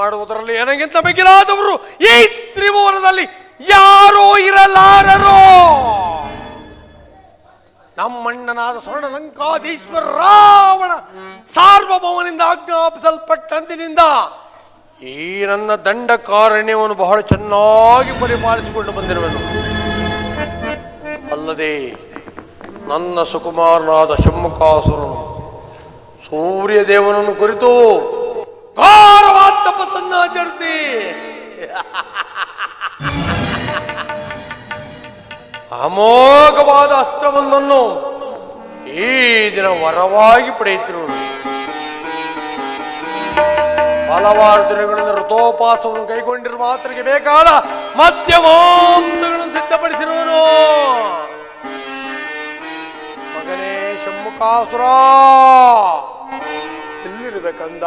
ಮಾಡುವುದರಲ್ಲಿ ನನಗಿಂತ ಮಿಗಿಲಾದವರು ಈ ತ್ರಿಭುವನದಲ್ಲಿ ಯಾರೂ ಇರಲಾರರು. ನಮ್ಮಣ್ಣನಾದ ಸ್ವರ್ಣಲಂಕಾಧೀಶ್ವರ ರಾವಣ ಸಾರ್ವಭೌಮನಿಂದ ಆಜ್ಞಾಪಿಸಲ್ಪಟ್ಟಂದಿನಿಂದ ಈ ನನ್ನ ದಂಡಕಾರಣ್ಯವನ್ನು ಬಹಳ ಚೆನ್ನಾಗಿ ಪರಿಪಾಲಿಸಿಕೊಂಡು ಬಂದಿರುವನು. ಅಲ್ಲದೆ ನನ್ನ ಸುಕುಮಾರನಾದ ಶಮ್ಮುಕಾಸುರನು ಸೂರ್ಯದೇವನನ್ನು ಕುರಿತು ಘೋರವಾದ ತಪಸ್ಸನ್ನಾಚರಿಸಿ ಅಮೋಘವಾದ ಅಸ್ತ್ರವೊಂದನ್ನು ಈ ದಿನ ವರವಾಗಿ ಪಡೆಯುತ್ತಿರುವುದು. ಹಲವಾರು ದಿನಗಳಿಂದ ಋತೋಪಾಸವನ್ನು ಕೈಗೊಂಡಿರುವ ಆತನಿಗೆ ಬೇಕಾದ ಮಧ್ಯಮಾಂಸಗಳನ್ನು ಸಿದ್ಧಪಡಿಸಿರುವನು. ಮಗನೇ ಶಮ್ಮುಕಾಸುರ, ಎಲ್ಲಿರ್ಬೇಕಂದ?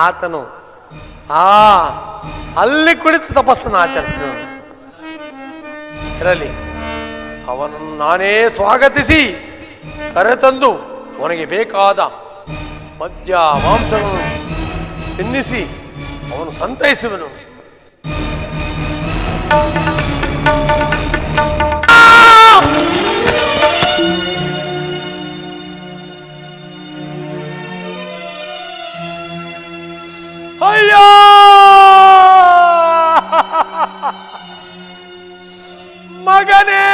ಆತನು ಅಲ್ಲಿ ಕುಳಿತು ತಪಸ್ಸನ್ನು ಆಚರಿಸಿದನು. ಇರಲಿ, ಅವನನ್ನು ನಾನೇ ಸ್ವಾಗತಿಸಿ ಕರೆತಂದು ಅವನಿಗೆ ಬೇಕಾದ ಮದ್ಯ ಮಾಂಸಗಳನ್ನು ತಿನ್ನಿಸಿ ಅವನು ಸಂತೈಸುವನು. ಅಯ್ಯೋ ಮಗನೇ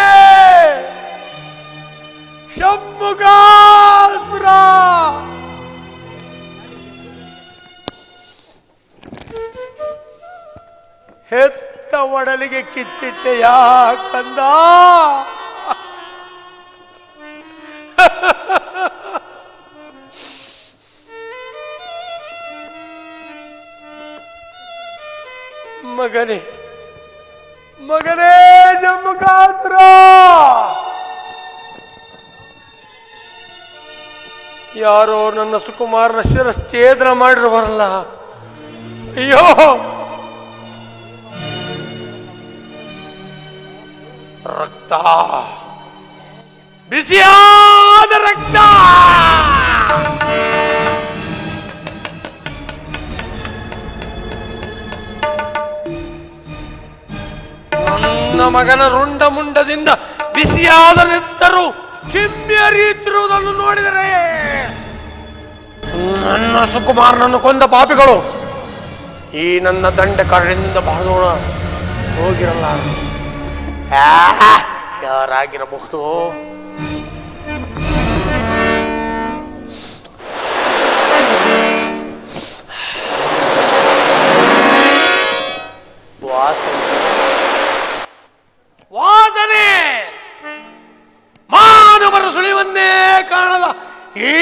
ಶಮ್ಮುಕಾಸುರ, ಹೆತ್ತ ಒಡಲಿಗೆ ಕಿಚ್ಚಿಟ್ಟೆ ಯಾಕಂದ? ಮಗನೇ ಮಗನೇ ಶಮ್ಮುಕಾಸುರ, ಯಾರೋ ನನ್ನ ಸುಕುಮಾರನ ಶಿರಶ್ಛೇದನ ಮಾಡಿರುವರಲ್ಲ. ಅಯ್ಯೋ, ರಕ್ತ, ಬಿಸಿಯಾದ ರಕ್ತ. ನನ್ನ ಮಗನ ರುಂಡ ಮುಂಡದಿಂದ ಬಿಸಿಯಾದ ನೆತ್ತರು ಚಿಮ್ಮಿಯರಿಯುತ್ತಿರುವುದನ್ನು ನೋಡಿದರೆ ನನ್ನ ಸುಕುಮಾರನನ್ನು ಕೊಂದ ಪಾಪಿಗಳು ಈ ನನ್ನ ದಂಡಕಾರರಿಂದ ಬಹಳ ದೂರ ಹೋಗಿರಲ್ಲ. ಯಾರಾಗಿರಬಹುದು? ವಾಸನೆ ಮಾನವರ ಸುಳಿವನ್ನೇ ಕಾಣದ ಈ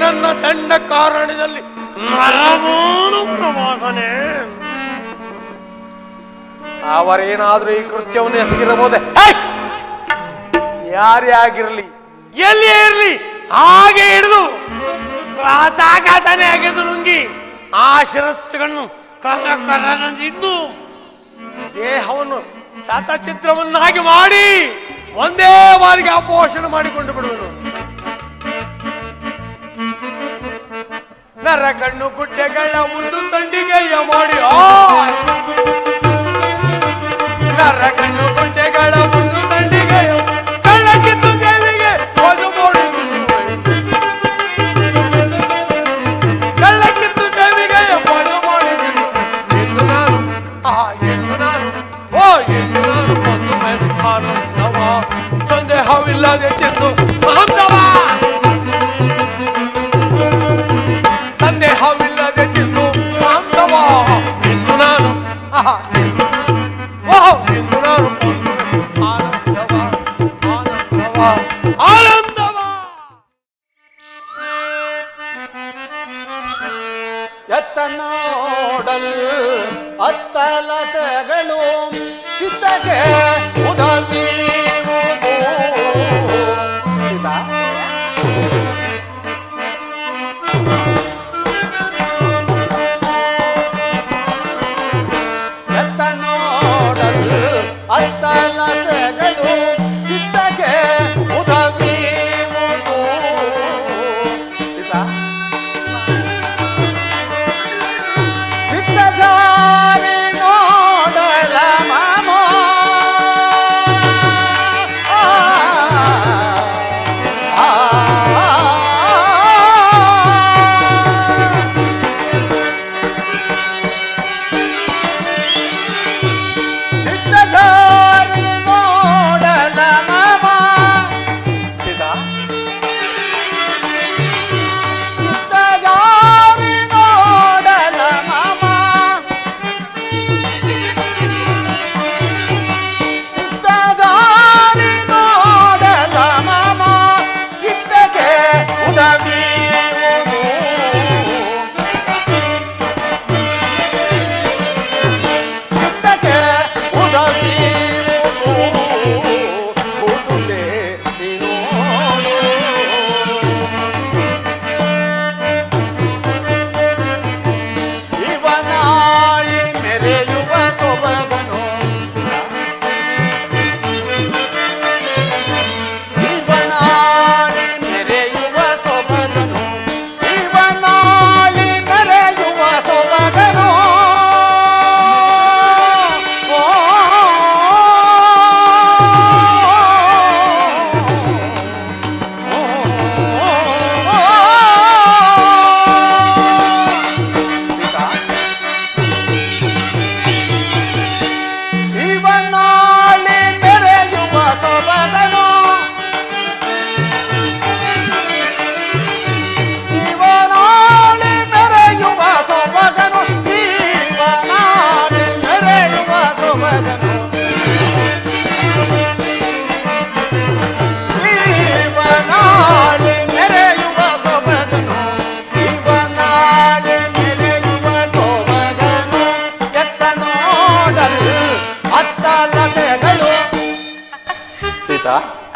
ನನ್ನ ದಂಡ ಕಾರಣದಲ್ಲಿ ನರಮಾನವರ ವಾಸನೆ. ಅವರೇನಾದ್ರೂ ಈ ಕೃತ್ಯವನ್ನು ಎಸಗಿರಬಹುದೇ? ಯಾರೇ ಆಗಿರಲಿ, ಎಲ್ಲಿಯೇ ಇರಲಿ, ಹಾಗೆ ಹಿಡಿದು ಸಾಗಾತಾನೆ ಆಗಿದ್ದು ನುಂಗಿ ಆ ಶಿರಸ್ಸುಗಳನ್ನು ಕರಕರನಿಂದು ದೇಹವನ್ನು ಶತಚಿತ್ರವನ್ನಾಗಿ ಮಾಡಿ ಒಂದೇ ಬಾರಿಗೆ ಅಪೋಷಣ ಮಾಡಿಕೊಂಡು ಬಿಡುವನು. ನರ ಕಣ್ಣು ಗುಡ್ಡೆಗಳ ಮುಂದು ತಂಡಿಗೆಯ ಮಾಡಿ ನರ ಕಣ್ಣು ಗುಡ್ಡೆಗಳ ಮುಂದು ತಂಡಿಗೆಯ ಕಳ್ಳಕ್ಕಿತ್ತು ದೇವಿಗೆ ಒಂದು ಮೋಡಿ ಕಳ್ಳಕ್ಕಿತ್ತು ದೇವಿಗೆ ಒಂದು ಮೋಡಿ ಎಂದು ನಾನು ಎಂದು ನಾನು ಎಂದು ನಾನು ಒಂದು ಆನಂದವ ಸಂದೇಹವಿಲ್ಲದೆ ತಿಂದು ಮಹಂತವ ಸಂದೇಹವಿಲ್ಲದೆ ತಿಂದು ಮಹಂತವ ಎಂದು ನಾನು ಎಂದು ನಾನು ಆನಂದವ ಆನಂದವ ಆನಂದವ. ಎತ್ತ ನೋಡಲ್ ಅತ್ತಲತೆಗಳು ಚಿತ್ತಗೆ ಉದವೀವುದು ಎತ್ತ ನೋಡಲ್ ಅತ್ತಲತೆಗಳು ಚಿತ್ತಗೆ ಉದವೀವುದು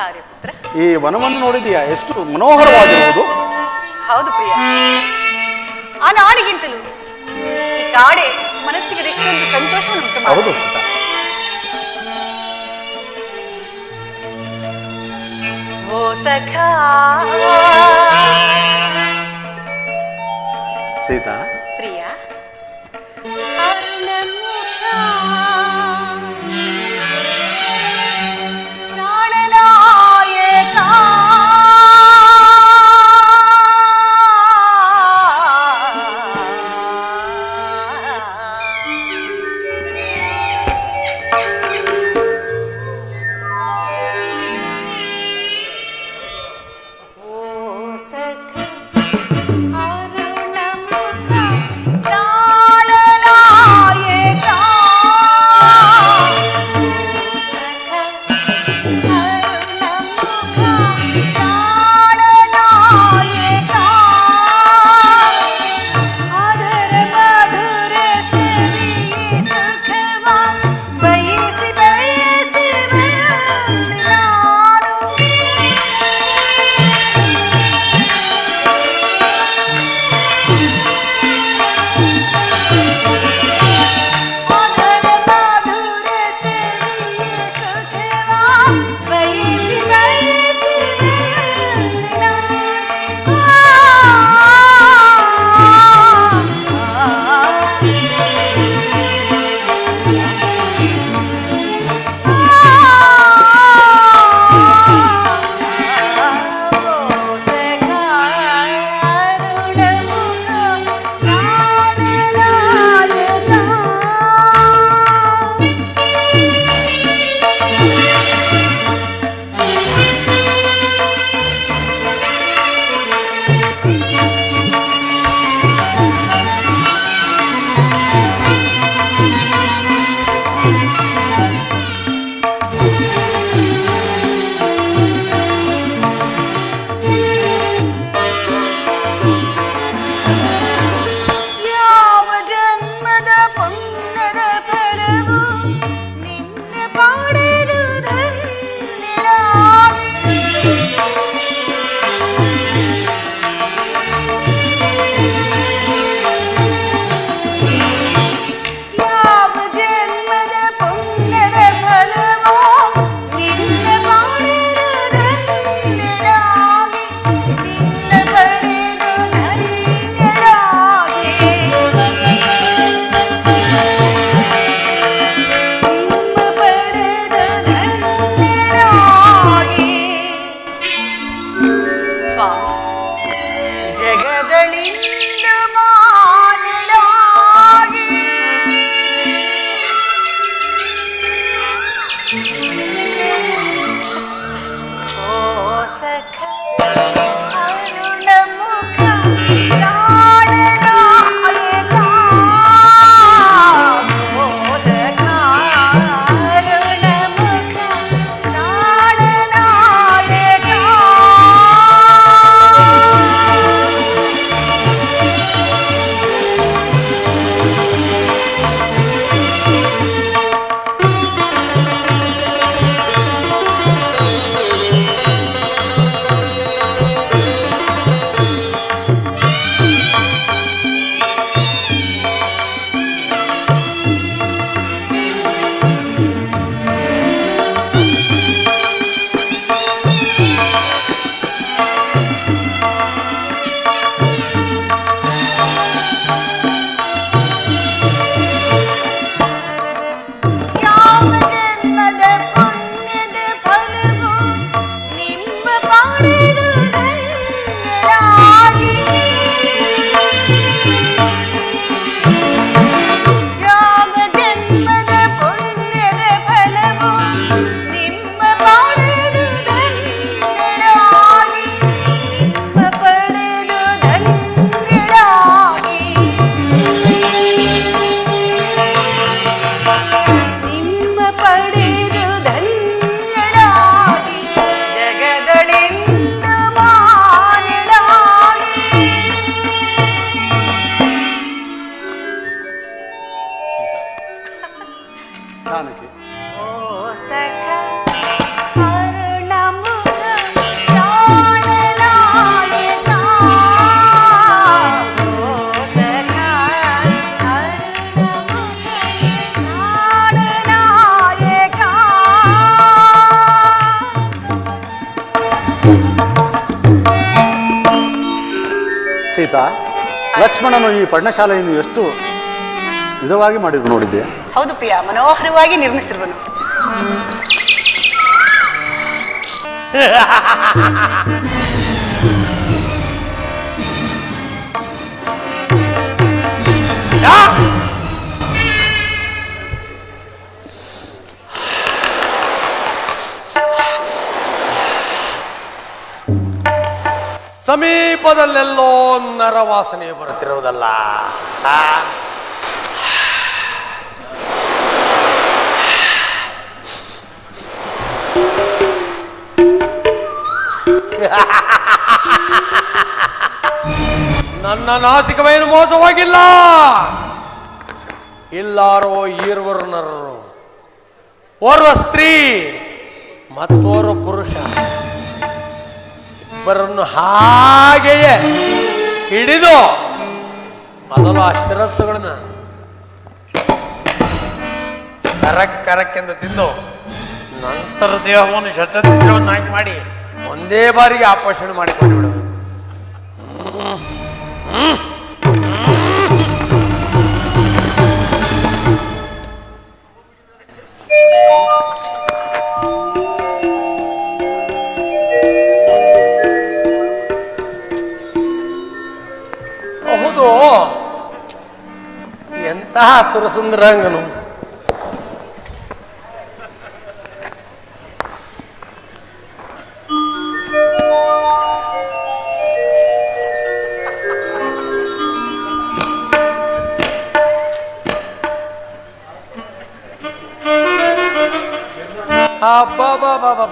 ಆರ್ಯಪುತ್ರ. ಈ ವನವನ್ನು ನೋಡಿದೀಯಾ? ಎಷ್ಟು ಮನೋಹರವಾಗಿರುವುದು. ಹೌದು ಪ್ರಿಯ, ಆ ನಾಡಿಗಿಂತಲೂ ಈ ಕಾಡೆ ಮನಸ್ಸಿಗೆ ಎಷ್ಟೊಂದು ಸಂತೋಷವನ್ನುಂಟು ಮಾಡುತ್ತದೆ. ಹೌದು ಸೀತಾ. ಓ ಸಖಾ ಸೀತಾ, ಪ್ರಿಯ, ಜಾನಕಿ, ಓ ಸಖ ಕರುಣ ಲಕ್ಷ್ಮಣನು ಈ ಪರ್ಣಶಾಲೆಯನ್ನು ಎಷ್ಟು ವಿಧವಾಗಿ ಮಾಡಿದ್ರು ನೋಡಿದ್ದೆ. ಹೌದು ಪ್ರಿಯ, ಮನೋಹರವಾಗಿ ನಿರ್ಮಿಸಿರುವನು. ಸಮೀಪದಲ್ಲೆಲ್ಲೋ ನರವಾಸನೆ ಬರುತ್ತಿರುವುದಲ್ಲ. ನನ್ನ ನಾಸಿಕವೇನು ಮೋಸವಾಗಿಲ್ಲ. ಇಲ್ಲಾರೋ ಈರ್ವರು ನರರು, ಓರ್ವ ಸ್ತ್ರೀ ಮತ್ತೋರ್ವ ಪುರುಷ, ಇಬ್ಬರನ್ನು ಹಾಗೆಯೇ ಹಿಡಿದು ಮೊದಲು ಆ ಶಿರಸ್ಸುಗಳನ್ನ ಕರಕ್ಕೆಂದು ತಿಂದು ನಂತರ ದೇಹವನ್ನು ಶತಚಿತ್ರವನ್ನಾಗಿ ಮಾಡಿ ಒಂದೇ ಬಾರಿಗೆ ಆಪೋಷಣೆ ಮಾಡಿಕೊಂಡು ಬಿಡುವುದು. ಹೌದು, ಎಂತಹ ಸುರಸುಂದರಾಂಗನು.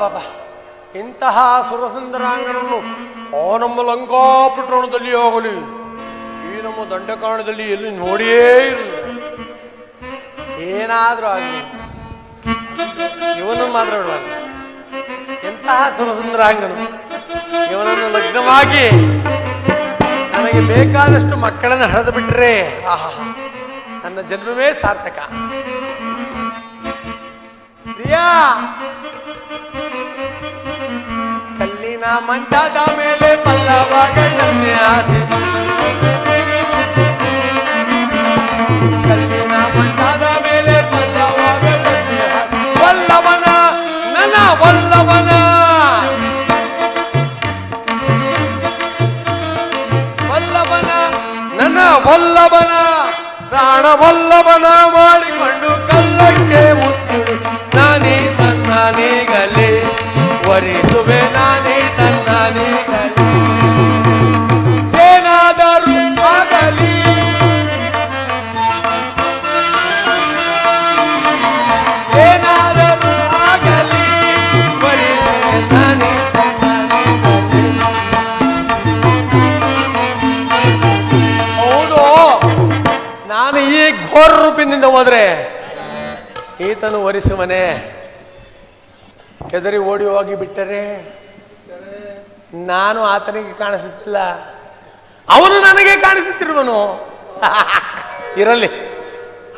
ಬಾಬಾ, ಇಂತಹ ಸುರಸುಂದರಾಂಗನನ್ನು ನಮ್ಮ ಲಂಕಾಪಟ್ಟಣದಲ್ಲಿ ಹೋಗಲಿ, ಈ ನಮ್ಮ ದಂಡಕಾರಣದಲ್ಲಿ ಎಲ್ಲಿ ನೋಡಿಯೇ ಇರಲಿಲ್ಲ. ಏನಾದ್ರೂ ಆಗಲಿ ಇವನನ್ನು ಮಾತ್ರ ಬಿಡಬಾರ್ದು. ಎಂತಹ ಸುರಸುಂದರಾಂಗನು, ಇವನನ್ನು ಲಗ್ನವಾಗಿ ನನಗೆ ಬೇಕಾದಷ್ಟು ಮಕ್ಕಳನ್ನು ಹಳೆದು ಬಿಟ್ಟರೆ ಆಹಾ, ನನ್ನ ಜನ್ಮವೇ ಸಾರ್ಥಕ. ಪ್ರಿಯಾ, ಕಲ್ಲಿನ ಮಂಚದ ಮೇಲೆ ಪಲ್ಲವಗಳನ್ನೇ ಆಸೆ, ಕಲ್ಲಿನ ಮಂಚದ ಮೇಲೆ ಪಲ್ಲವಗಳನ್ನೇ ಆಸೆ, ವಲ್ಲವನ ನನ್ನ ವಲ್ಲವನ, ವಲ್ಲವನ ನನ್ನ ವಲ್ಲವನ, ಪ್ರಾಣ ವಲ್ಲವನ ಮಾಡಿಕೊಂಡು ಕಲ್ಲಕ್ಕೆ ಮುತ್ತಿಡು ನಾನೇ ತನ್ನಾನೀಗಲೇ ವರಿಸುವೆ, ನಾನೇ ತನ್ನಾನೀಗಲೇ ಏನಾದರೂ ಆಗಲಿ, ಏನಾದರೂ ಆಗಲಿ ವರಿಸುವೆ, ನಾನೇ ತನ್ನಾನೀಗಲೇ. ಹೌದು, ನಾನು ಈ ಘೋರ ರೂಪಿನಿಂದ ಹೋದ್ರೆ ಈತನು ವರಿಸುವನೇ, ಹೆದರಿ ಓಡಿ ಹೋಗಿ ಬಿಟ್ಟರೆ ನಾನು ಆತನಿಗೆ ಕಾಣಿಸುತ್ತಿಲ್ಲ, ಅವನು ನನಗೆ ಕಾಣಿಸುತ್ತಿರುವನು. ಇರಲಿ,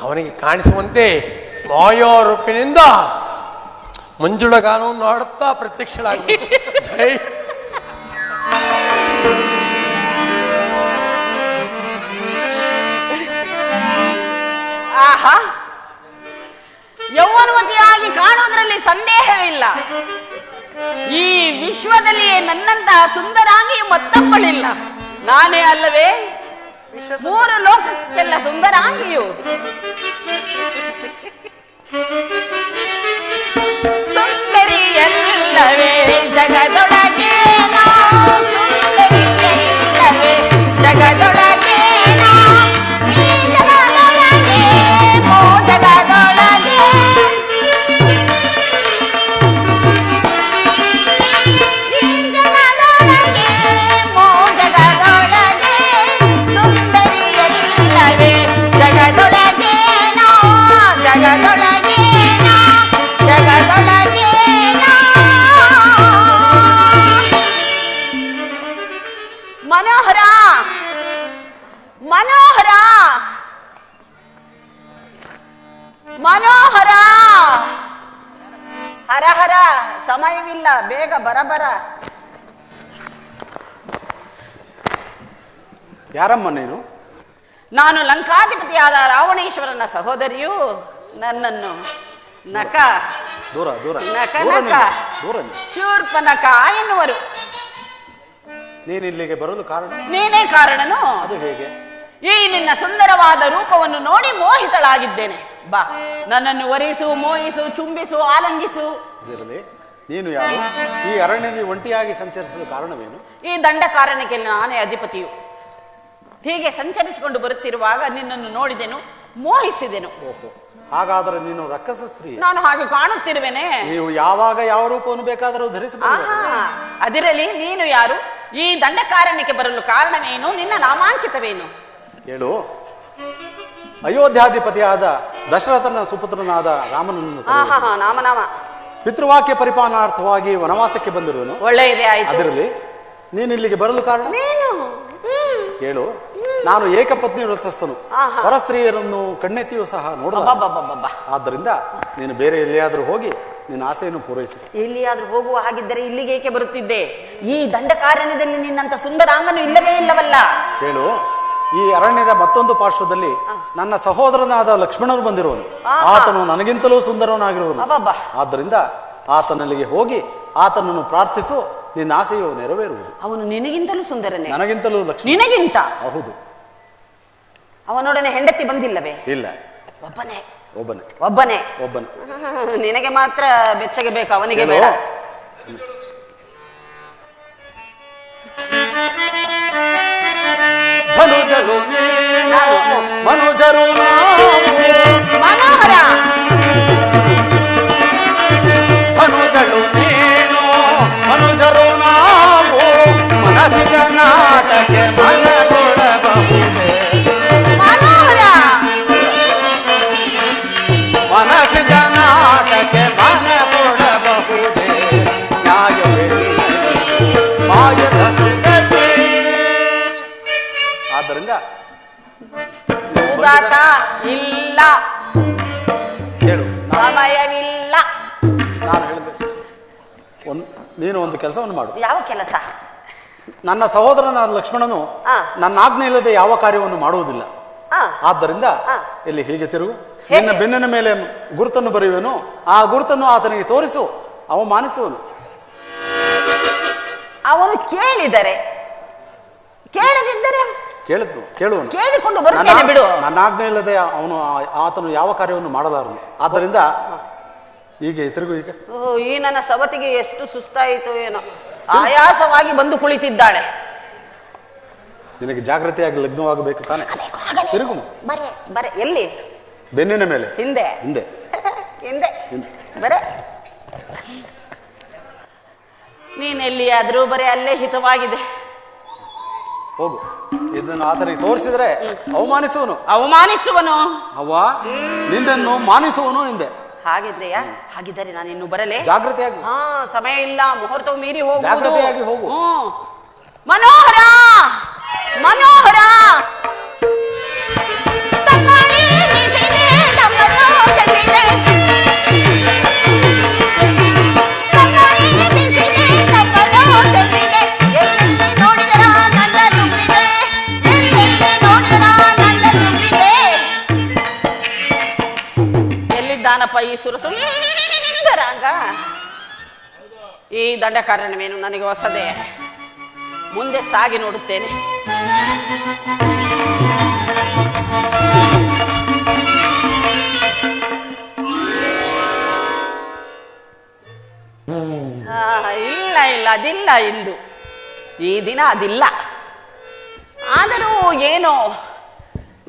ಅವನಿಗೆ ಕಾಣಿಸುವಂತೆ ಮಾಯಾರೂಪಿನಿಂದ ಮಂಜುಳಗಾನು ನೋಡುತ್ತಾ ಪ್ರತ್ಯಕ್ಷಳಾಗಬೇಕು. ಜೈ ಆಹಾ, ಯೌವನವತಿಯಾಗಿ ಕಾಣುವುದರಲ್ಲಿ ಸಂದೇಹವಿಲ್ಲ. ಈ ವಿಶ್ವದಲ್ಲಿ ನನ್ನಂತಹ ಸುಂದರಾಂಗಿಯು ಮತ್ತೊಬ್ಬಳಿಲ್ಲ. ನಾನೇ ಅಲ್ಲವೇ 3 ಲೋಕಕ್ಕೆಲ್ಲ ಸುಂದರಾಂಗಿಯು. ಸುಂದರಿಯಲ್ಲವೇ ಜಗದೊಳಗೆ ನಾ, ಸುಂದರಿಯಲ್ಲವೇ ಜಗದೊಳಗೆ ನಾ, ಈ ಜಗದೊಳಗೆ ಮೋ ಜಗದೊಳಗೆ, ಈ ಜಗದೊಳಗೆ ಮೋ ಜಗದೊಳಗೆ, ಸುಂದರಿಯಲ್ಲವೇ ಜಗದೊಳಗೆ ನಾ, ಜಗದೊಳಗೆ ನಾ, ಜಗದೊಳಗೆ ನಾ. ಮನೋಹರ, ಮನೋಹರ, ಮನೋಹರ, ಹರ ಹರ, ಸಮಯವಿಲ್ಲ, ಬೇಗ ಬರಬರ. ಯಾರಮ್ಮ ನೀನು? ನಾನು ಲಂಕಾಧಿಪತಿಯಾದ ರಾವಣೇಶ್ವರನ ಸಹೋದರಿಯು. ನನ್ನನ್ನು ನಕ ದೂರ ದೂರ ನಕ ದೂರ ನಕ ನಿಲ್ಲು, ದೂರ ನಿಲ್ಲು. ಶೂರ್ಪನಖ ಎನ್ನುವರು. ನೀನು ಇಲ್ಲಿಗೆ ಬರಲು ಕಾರಣ ನೀನೇ ಕಾರಣನು. ಅದು ಹೇಗೆ? ಈ ನಿನ್ನ ಸುಂದರವಾದ ರೂಪವನ್ನು ನೋಡಿ ಮೋಹಿತಳಾಗಿದ್ದೇನೆ. ಬಾ, ನನ್ನನ್ನು ವರಿಸು, ಮೋಹಿಸು, ಚುಂಬಿಸು, ಆಲಂಗಿಸು. ಇದಿರಲಿ, ನೀನು ಯಾರು? ಈ ಅರಣ್ಯದಲ್ಲಿ ಒಂಟಿಯಾಗಿ ಸಂಚರಿಸಲು ಕಾರಣವೇನು? ಈ ದಂಡಕಾರಣ್ಯಕ್ಕೆ ನಾನೇ ಅಧಿಪತಿಯು. ಹೀಗೆ ಸಂಚರಿಸಿಕೊಂಡು ಬರುತ್ತಿರುವಾಗ ನಿನ್ನನ್ನು ನೋಡಿದೆನು, ಮೋಹಿಸಿದೆನು. ಓಹೋ, ಹಾಗಾದರೆ ನೀನು ರಕ್ಕಸ ಸ್ತ್ರೀ. ನಾನು ಹಾಗೆ ಕಾಣುತ್ತಿರುವೆನೆ. ನೀವು ಯಾವಾಗ ಯಾವ ರೂಪವನ್ನು ಬೇಕಾದರೂ ಧರಿಸಬಹುದು. ಅದಿರಲಿ, ನೀನು ಯಾರು? ಈ ದಂಡಕಾರಣ್ಯಕ್ಕೆ ಬರಲು ಕಾರಣವೇನು? ನಿನ್ನ ನಾಮಾಂಕಿತವೇನು? ಹೇಳು. ಅಯೋಧ್ಯಾಧಿಪತಿಯಾದ ದಶರಥನ ಸುಪುತ್ರನಾದ ರಾಮನನ್ನು ನಾಮ ಪಿತೃವಾಕ್ಯ ಪರಿಪಾಲನಾರ್ಥವಾಗಿ ವನವಾಸಕ್ಕೆ ಬಂದಿರುವನು. ಒಳ್ಳೆಯದೇ ಆಯ್ತು. ಅದರಲ್ಲಿ ನೀನು ಇಲ್ಲಿಗೆ ಬರಲು ಕಾರಣ ನೀನು ಕೇಳು. ನಾನು ಏಕಪತ್ನಿ ವ್ರತಸ್ಥನು, ಪರಸ್ತ್ರೀಯರನ್ನು ಕಣ್ಣೆತ್ತಿಯೂ ಸಹ ನೋಡಲ್ಲ. ಆದ್ದರಿಂದ ನೀನು ಬೇರೆ ಎಲ್ಲಿಯಾದರೂ ಹೋಗಿ ನಿನ್ನ ಆಸೆಯನ್ನು ಪೂರೈಸಿ. ಎಲ್ಲಿಯಾದ್ರೂ ಹೋಗುವ ಹಾಗಿದ್ದರೆ ಇಲ್ಲಿಗೆ ಏಕೆ ಬರುತ್ತಿದ್ದೆ? ಈ ದಂಡಕಾರಣ್ಯದಲ್ಲಿ ನಿನ್ನಂತ ಸುಂದರಾಂಗನು ಇಲ್ಲವೇ ಇಲ್ಲವಲ್ಲ. ಕೇಳು, ಈ ಅರಣ್ಯದ ಮತ್ತೊಂದು ಪಾರ್ಶ್ವದಲ್ಲಿ ನನ್ನ ಸಹೋದರನಾದ ಲಕ್ಷ್ಮಣನು ಬಂದಿರುವನು. ಆತನು ನನಗಿಂತಲೂ ಸುಂದರವನಾಗಿರುವನು. ಆದ್ದರಿಂದ ಆತನಲ್ಲಿಗೆ ಹೋಗಿ ಆತನನ್ನು ಪ್ರಾರ್ಥಿಸು, ನಿನ್ನ ಆಸೆಯು ನೆರವೇರುವುದು. ಅವನು ನಿನಗಿಂತಲೂ ಸುಂದರನೇ? ನನಗಿಂತಲೂ ಲಕ್ಷ್ಮಣ. ನಿನಗಿಂತ? ಹೌದು. ಅವನೊಡನೆ ಹೆಂಡತಿ ಬಂದಿಲ್ಲವೇ? ಇಲ್ಲ, ಒಬ್ಬನೇ. ಒಬ್ಬನೇ ಒಬ್ಬನೇ ಒಬ್ಬನೇ. ನಿನಗೆ ಮಾತ್ರ ಬೆಚ್ಚಗೆ ಬೇಕು, ಅವನಿಗೆ ಬೇಡ. ಮನುಜರು ಮನುಜರು ಮನೋಹರ ಮನುಜರು ನೀನು ಮನುಜರು ನಾವು ಮನಸ್ಸಿನ ನಾಟಕ್ಕೆ ಮನಗೊಳ್ಳಬಹುದೇ. ಮನೋಹರ ಮನಸ್ಸಿನ ನಾಟಕ್ಕೆ ಮನಗೊಳ್ಳಬಹುದೇ. ನ್ಯಾಯವೇ ಮಾಯದ ಸುಗತಿ. ಆದ್ದರಿಂದ ಸುಗಾತ ಇಲ್ಲ, ಹೇಳು. ಸಮಯವಿಲ್ಲ. ನಾನು ಹೇಳಿದೆ, ನೀನು ಒಂದು ಕೆಲಸವನ್ನು ಮಾಡು. ಯಾವ ಕೆಲಸ? ನನ್ನ ಸಹೋದರನಾದ ಲಕ್ಷ್ಮಣನು ನನ್ನ ಆಜ್ಞೆ ಇಲ್ಲದೆ ಯಾವ ಕಾರ್ಯವನ್ನು ಮಾಡುವುದಿಲ್ಲ. ಆದ್ದರಿಂದ ಇಲ್ಲಿ ಹೀಗೆ ತಿರುಗು, ನಿನ್ನ ಬೆನ್ನಿನ ಮೇಲೆ ಗುರುತನ್ನು ಬರೆಯುವನು. ಆ ಗುರುತನ್ನು ಆತನಿಗೆ ತೋರಿಸು, ಅವಮಾನಿಸುವನು. ಅವನು ಕೇಳಿದರೆ, ಕೇಳದಿದ್ದರೆ ಕೇಳುವನು. ಕೇಳಿಕೊಂಡು ಬರುತ್ತೇನೆ ಬಿಡು. ನನ್ನ ಆಜ್ಞೆ ಇಲ್ಲದೆ ಆತನು ಯಾವ ಕಾರ್ಯವನ್ನು ಮಾಡಲಾರನು. ಆದ್ದರಿಂದ ಹೀಗೆ ತಿರುಗು. ಈಗ ಈ ನನ್ನ ಸವತಿಗೆ ಎಷ್ಟು ಸುಸ್ತಾಯಿತು ಏನೋ, ಆಯಾಸವಾಗಿ ಬಂದು ಕುಳಿತಿದ್ದಾಳೆ. ನಿನಗೆ ಜಾಗೃತಿಯಾಗಿ ಲಗ್ನವಾಗಬೇಕು ತಾನೆ. ತಿರುಗು. ಬರೆ ಬರೆ. ಎಲ್ಲಿ? ಬೆನ್ನಿನ ಮೇಲೆ. ಹಿಂದೆ ಹಿಂದೆ ಹಿಂದೆ ಬರೆ. ನೀನೆಲ್ಲಿಯಾದ್ರೂ ಬರೆ, ಅಲ್ಲೇ ಹಿತವಾಗಿದೆ. ಹೋಗು. ಇದನ್ನು ಆತನಿಗೆ ತೋರಿಸಿದ್ರೆ ಅವಮಾನಿಸುವನು. ಅವಮಾನಿಸುವನು. ನಿನ್ನನ್ನು ಮಾನಿಸುವನು ಹಿಂದೆ. ಹಾಗಿದ್ದೆಯಾ? ಹಾಗಿದ್ದರೆ ನಾನು ಇನ್ನು ಬರಲೇ? ಜಾಗೃತಿಯಾಗಿ. ಸಮಯ ಇಲ್ಲ, ಮುಹೂರ್ತವು ಮೀರಿ ಹೋಗು. ಜಾಗೃತಿಯಾಗಿ ಹೋಗು. ಮನೋಹರ ಮನೋಹರ ಎಲ್ಲಿದ್ದಾನಪ್ಪ ಈ ಸುರಸುಂದರಾಂಗ? ಈ ದಂಡಕಾರಣ್ಯವೇನು ನನಗೆ ಹೊಸದೇ. ಮುಂದೆ ಸಾಗಿ ನೋಡುತ್ತೇನೆ. ಇಲ್ಲ ಇಲ್ಲ, ಅದಿಲ್ಲ ಇಂದು. ಈ ದಿನ ಅದಿಲ್ಲ. ಆದರೂ ಏನೋ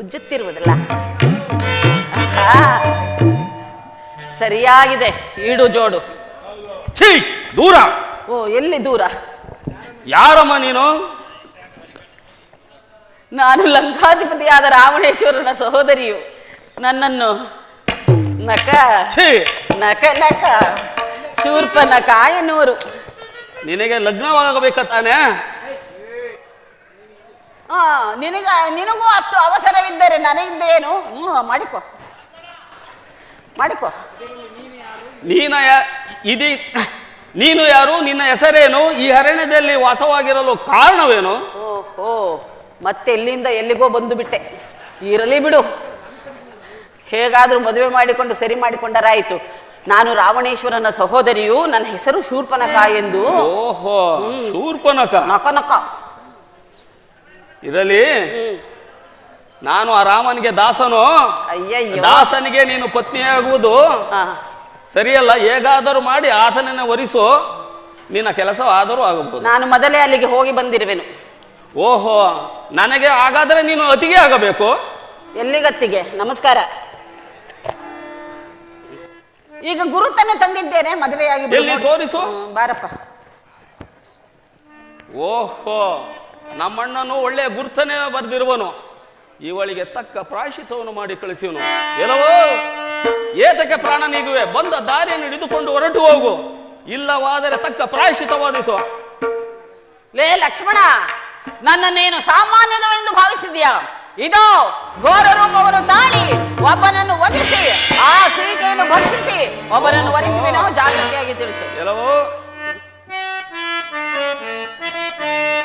ಉಜ್ಜುತ್ತಿರುವುದಲ್ಲ. ಸರಿಯಾಗಿದೆ, ಈಡು ಜೋಡು. ಛೀ, ದೂರ. ಓ, ಎಲ್ಲಿ ದೂರ? ಯಾರಮ್ಮ ನೀನು? ನಾನು ಲಂಕಾಧಿಪತಿಯಾದ ರಾವಣೇಶ್ವರನ ಸಹೋದರಿಯು. ನನ್ನನ್ನು ನಕ ನಕ ನಕ ಶೂರ್ಪನಖ ಎನ್ನುವರು. ನಿನಗೆ ಲಗ್ನವಾಗಬೇಕ ತಾನೆ? ನಿನಗೂ ಅಷ್ಟು ಅವಸರವಿದ್ದರೆ ನನಗಿದ್ದೇನು? ಮಾಡಿಕೊ ಮಾಡಿಕೊ. ನೀನು ಯಾರು? ನಿನ್ನ ಹೆಸರೇನು? ಈ ಅರಣ್ಯದಲ್ಲಿ ವಾಸವಾಗಿರಲು ಕಾರಣವೇನು? ಓಹೋ, ಮತ್ತೆ ಎಲ್ಲಿಂದ ಎಲ್ಲಿಗೋ ಬಂದು ಬಿಟ್ಟೆ. ಇರಲಿ ಬಿಡು, ಹೇಗಾದ್ರೂ ಮದುವೆ ಮಾಡಿಕೊಂಡು ಸರಿ ಮಾಡಿಕೊಂಡರಾಯಿತು. ನಾನು ರಾವಣೇಶ್ವರನ ಸಹೋದರಿಯು, ನನ್ನ ಹೆಸರು ಶೂರ್ಪನಖ ಎಂದು. ಓಹೋ, ಶೂರ್ಪನಖ. ನಕ ಇರಲಿ, ನಾನು ಆ ರಾಮನಿಗೆ ದಾಸನು. ಅಯ್ಯಯ್ಯೋ, ದಾಸನಿಗೆ ನೀನು ಪತ್ನಿಯಾಗುವುದು ಸರಿಯಲ್ಲ. ಹೇಗಾದರೂ ಮಾಡಿ ಆತನನ್ನ ವರಿಸು, ನಿನ್ನ ಕೆಲಸ ಆದರೂ ಆಗಬಹುದು. ನಾನು ಮೊದಲೇ ಅಲ್ಲಿಗೆ ಹೋಗಿ ಬಂದಿರುವೆನು. ಓಹೋ, ನನಗೆ ಹಾಗಾದರೆ ನೀನು ಅತಿಗೆ ಆಗಬೇಕು. ಎಲ್ಲಿಗತ್ತಿಗೆ? ನಮಸ್ಕಾರ. ಈಗ ಗುರುತನ್ನು ತಂದಿದ್ದೇನೆ, ಮದುವೆಯಾಗಿ ಎಲ್ಲಿ ತೋರಿಸು. ಬಾರಪ್ಪ. ಓಹೋ, ನಮ್ಮಣ್ಣನು ಒಳ್ಳೆಯ ಗುರ್ತನೇ ಬರೆದಿರುವನು. ಇವಳಿಗೆ ತಕ್ಕ ಪ್ರಾಯಶ್ಚಿತವನ್ನು ಮಾಡಿ ಕಳಿಸಿವನು. ಎಲ್ಲವೋ ಏತಕ್ಕೆ ಪ್ರಾಣ ನೀಗುವೆ, ಬಂದ ದಾರಿಯನ್ನು ಹಿಡಿದುಕೊಂಡು ಹೊರಟು ಹೋಗು, ಇಲ್ಲವಾದರೆ ತಕ್ಕ ಪ್ರಾಯಶ್ಚಿತವಾದೀತು. ಲೇ ಲಕ್ಷ್ಮಣ, ನನ್ನನ್ನೇನು ಸಾಮಾನ್ಯದವಳೆಂದು ಭಾವಿಸಿದ್ಯಾ? ಇದೋ ಘೋರ ರೂಪವನ್ನು ತಾಳಿ ಒಬ್ಬನನ್ನು ವಧಿಸಿ ಆ ಸೀತೆಯನ್ನು ಭಕ್ಷಿಸಿ ಒಬ್ಬನನ್ನು ವರಿಸುವೆನೋ, ಜಾಗ್ರತೆಯಾಗಿ ತಿಳಿಸು. ಎಲ್ಲವೋ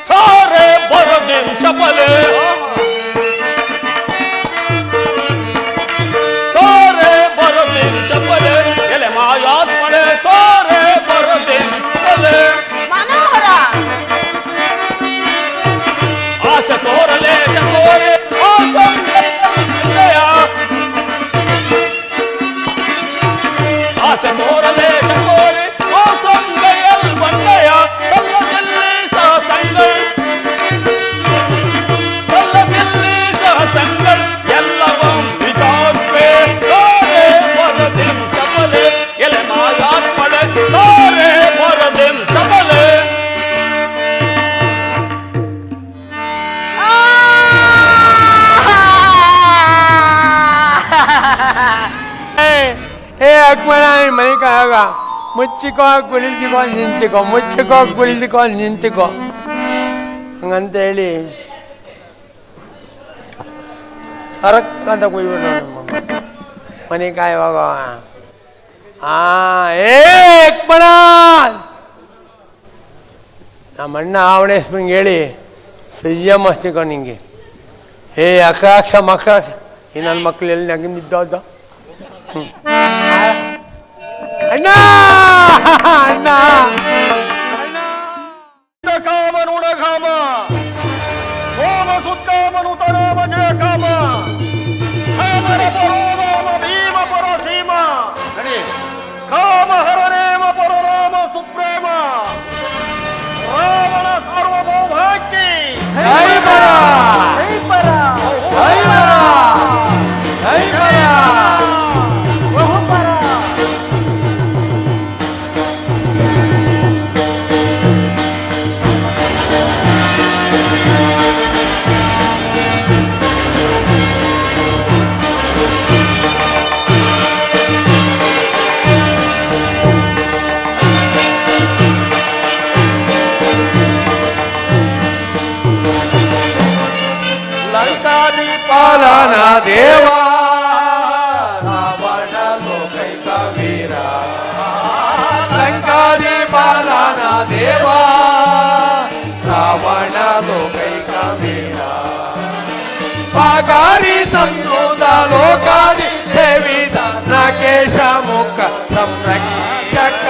ಸಾರೆ ಬರದಿನ್ ಚಪಲೆ, ಸಾರೆ ಬರದಿನ್ ಚಪಲೆ, ಎಲೆ ಮಾಯಾತ್ಮಳೆ ಸಾರೆ ಬರದಿನ್ ಚಪಲೆ. ಮನೋಹರ, ಆಸೆ ತೋರಲೆ ಚಕೋರೆ ಆಸೆ ತೋರಲೆ ಚಕೋರೆ ಸಂಗಯಲ್ ಬಂದಯ ಸಲ್ಲದಲ್ಲಿ ಸಹಸಂಗಳ್, ಸಲ್ಲದಲ್ಲಿ ಸಹಸಂಗಳ್ ಎಲ್ಲವಂ ವಿಚಾರವೇ ಸಾರೆ ಬರದಿನ್ ಚಪಲೆ, ಎಲೆ ಮಾಯಾತ್ಮಳೆ ಸಾರೆ ಬರದಿನ್ ಚಪಲೆ. ಲಕ್ಷ್ಮಣ, ಮನೆ ಕಾಗ ಮುಚ್ಚಿಕೋ ಕುಳಿತಿಕೋ ನಿಂತಿಕೋ, ಮುಚ್ಚಿಕೋ ಕುಳಿತಿಕೋ ನಿಂತಿಕೋ ಹಂಗಂತ ಹೇಳಿ ಸರಕ್ಕಂತ ಕುಯ್ಬಿಟ್ಟು ನಮ್ಮ ಮನೆ ಕಾಯುವಾಗ ಲಕ್ಷ್ಮಣ, ನಮ್ಮ ಅಣ್ಣ ಆವಣೇಶ್ವರಂಗೆ ಹೇಳಿ ಸಂಯಮ ಹಚ್ಚಿಕೋ ನಿಂಗೆ. ಅಕ್ರಾಕ್ಷ ಮಕ್ರಾಕ್ಷ ಈ ನನ್ನ ಮಕ್ಳು ಎಲ್ಲಿ ನಗಂದಿದ್ದ ಅಣ್ಣ ಅಣ್ಣ ಕಾಮನುಡ ಕಾಮ ಸೋಮ ಸುತ್ಕಾಮನು ತರಾಮ ಜಯ ಕಾಮ ಕ್ಷಾಮರ ಪರೋರಾಮ ಭೀಮ ಪರ ಸೀಮ ಕಾಮ ಹರನೇಮ ಪರರಾಮ ಸುಪ್ರೇಮ ರಾವಣ ಸಾರ್ವಭೌಮಾಕಿ ಪಾಲನ ದೇವಾ ರಾವಣ ಲೋಕೈಕ ವೀರ, ಲಂಕಾದಿ ಪಾಲನ ದೇವಾ ರಾವಣ ಲೋಕೈಕ ವೀರ, ಪಾಗಾರಿ ಸಂತೋದ ಲೋಕಾದಿ ಸೇವಿದ ನಕೇಶ ಮುಖ ಸಂರಕ್ಷಕ,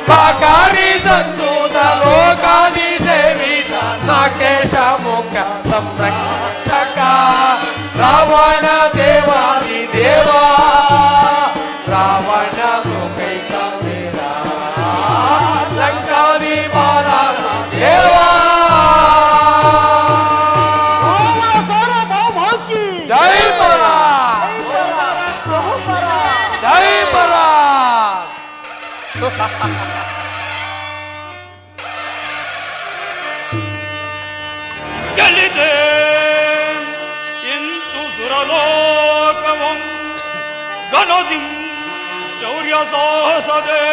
ಪಾಗಾರಿ ಸಂತೋದ ಲೋಕಾದಿ ಸೇವಿದ ನಕೇಶ ಮುಖ ಸಂರಕ್ಷಕ, ರಾವಣ ದೇವಾದಿ ದೇವಾ ರಾವಣ ಲೋಕೈಕ ವೀರ, ಲಂಕಾದಿ ಬಾಲನ ದೇವಾ ಜೈ ಪರ ಜೈ ಪರ. ಗೆಲ್ಲಿದೆ ಇಂತು ಸುರಲೋಕವಂ ಗಣದಿಂ ಶೌರ್ಯ ಸಾಹಸದೆ,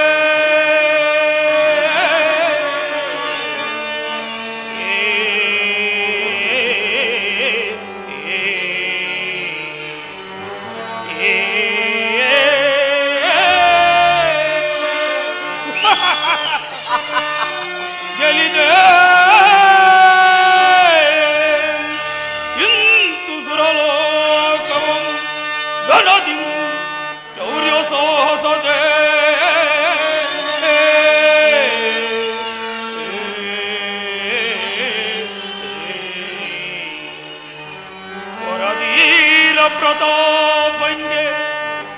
ಪ್ರತಾಪಂಗೆ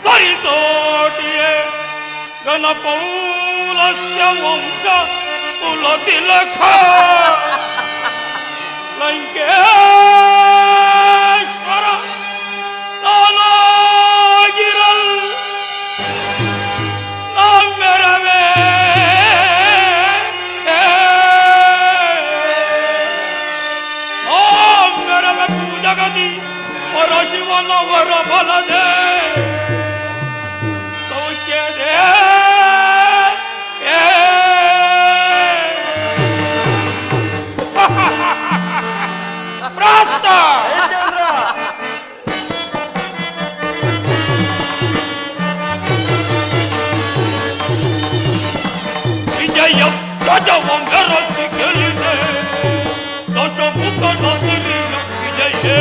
ಸರಿಸೋಟಿಯೇ ಗಣಪೌಲಸ್ಯ ವಂಶ ಕುಲತಿಲಕ ಲಂಕೇಶ್ವರ ನಾನಾಗಿರಲ್ ನಮ್ಮೆರವೇ ನಮ್ಮೆರವೆ ಪೂಜಗದಿ ಪರಶಿವನವರ ಬಲದೆ ಸೌಖ್ಯದೇ ಪ್ರಾಸ್ತ ವಿಜಯ ಧ್ವಜವ ಮೆರಸಿ ಗೆಲ್ಲಿದೆ ದಶಮುಖನ ಸಿರಿಯ ವಿಜಯ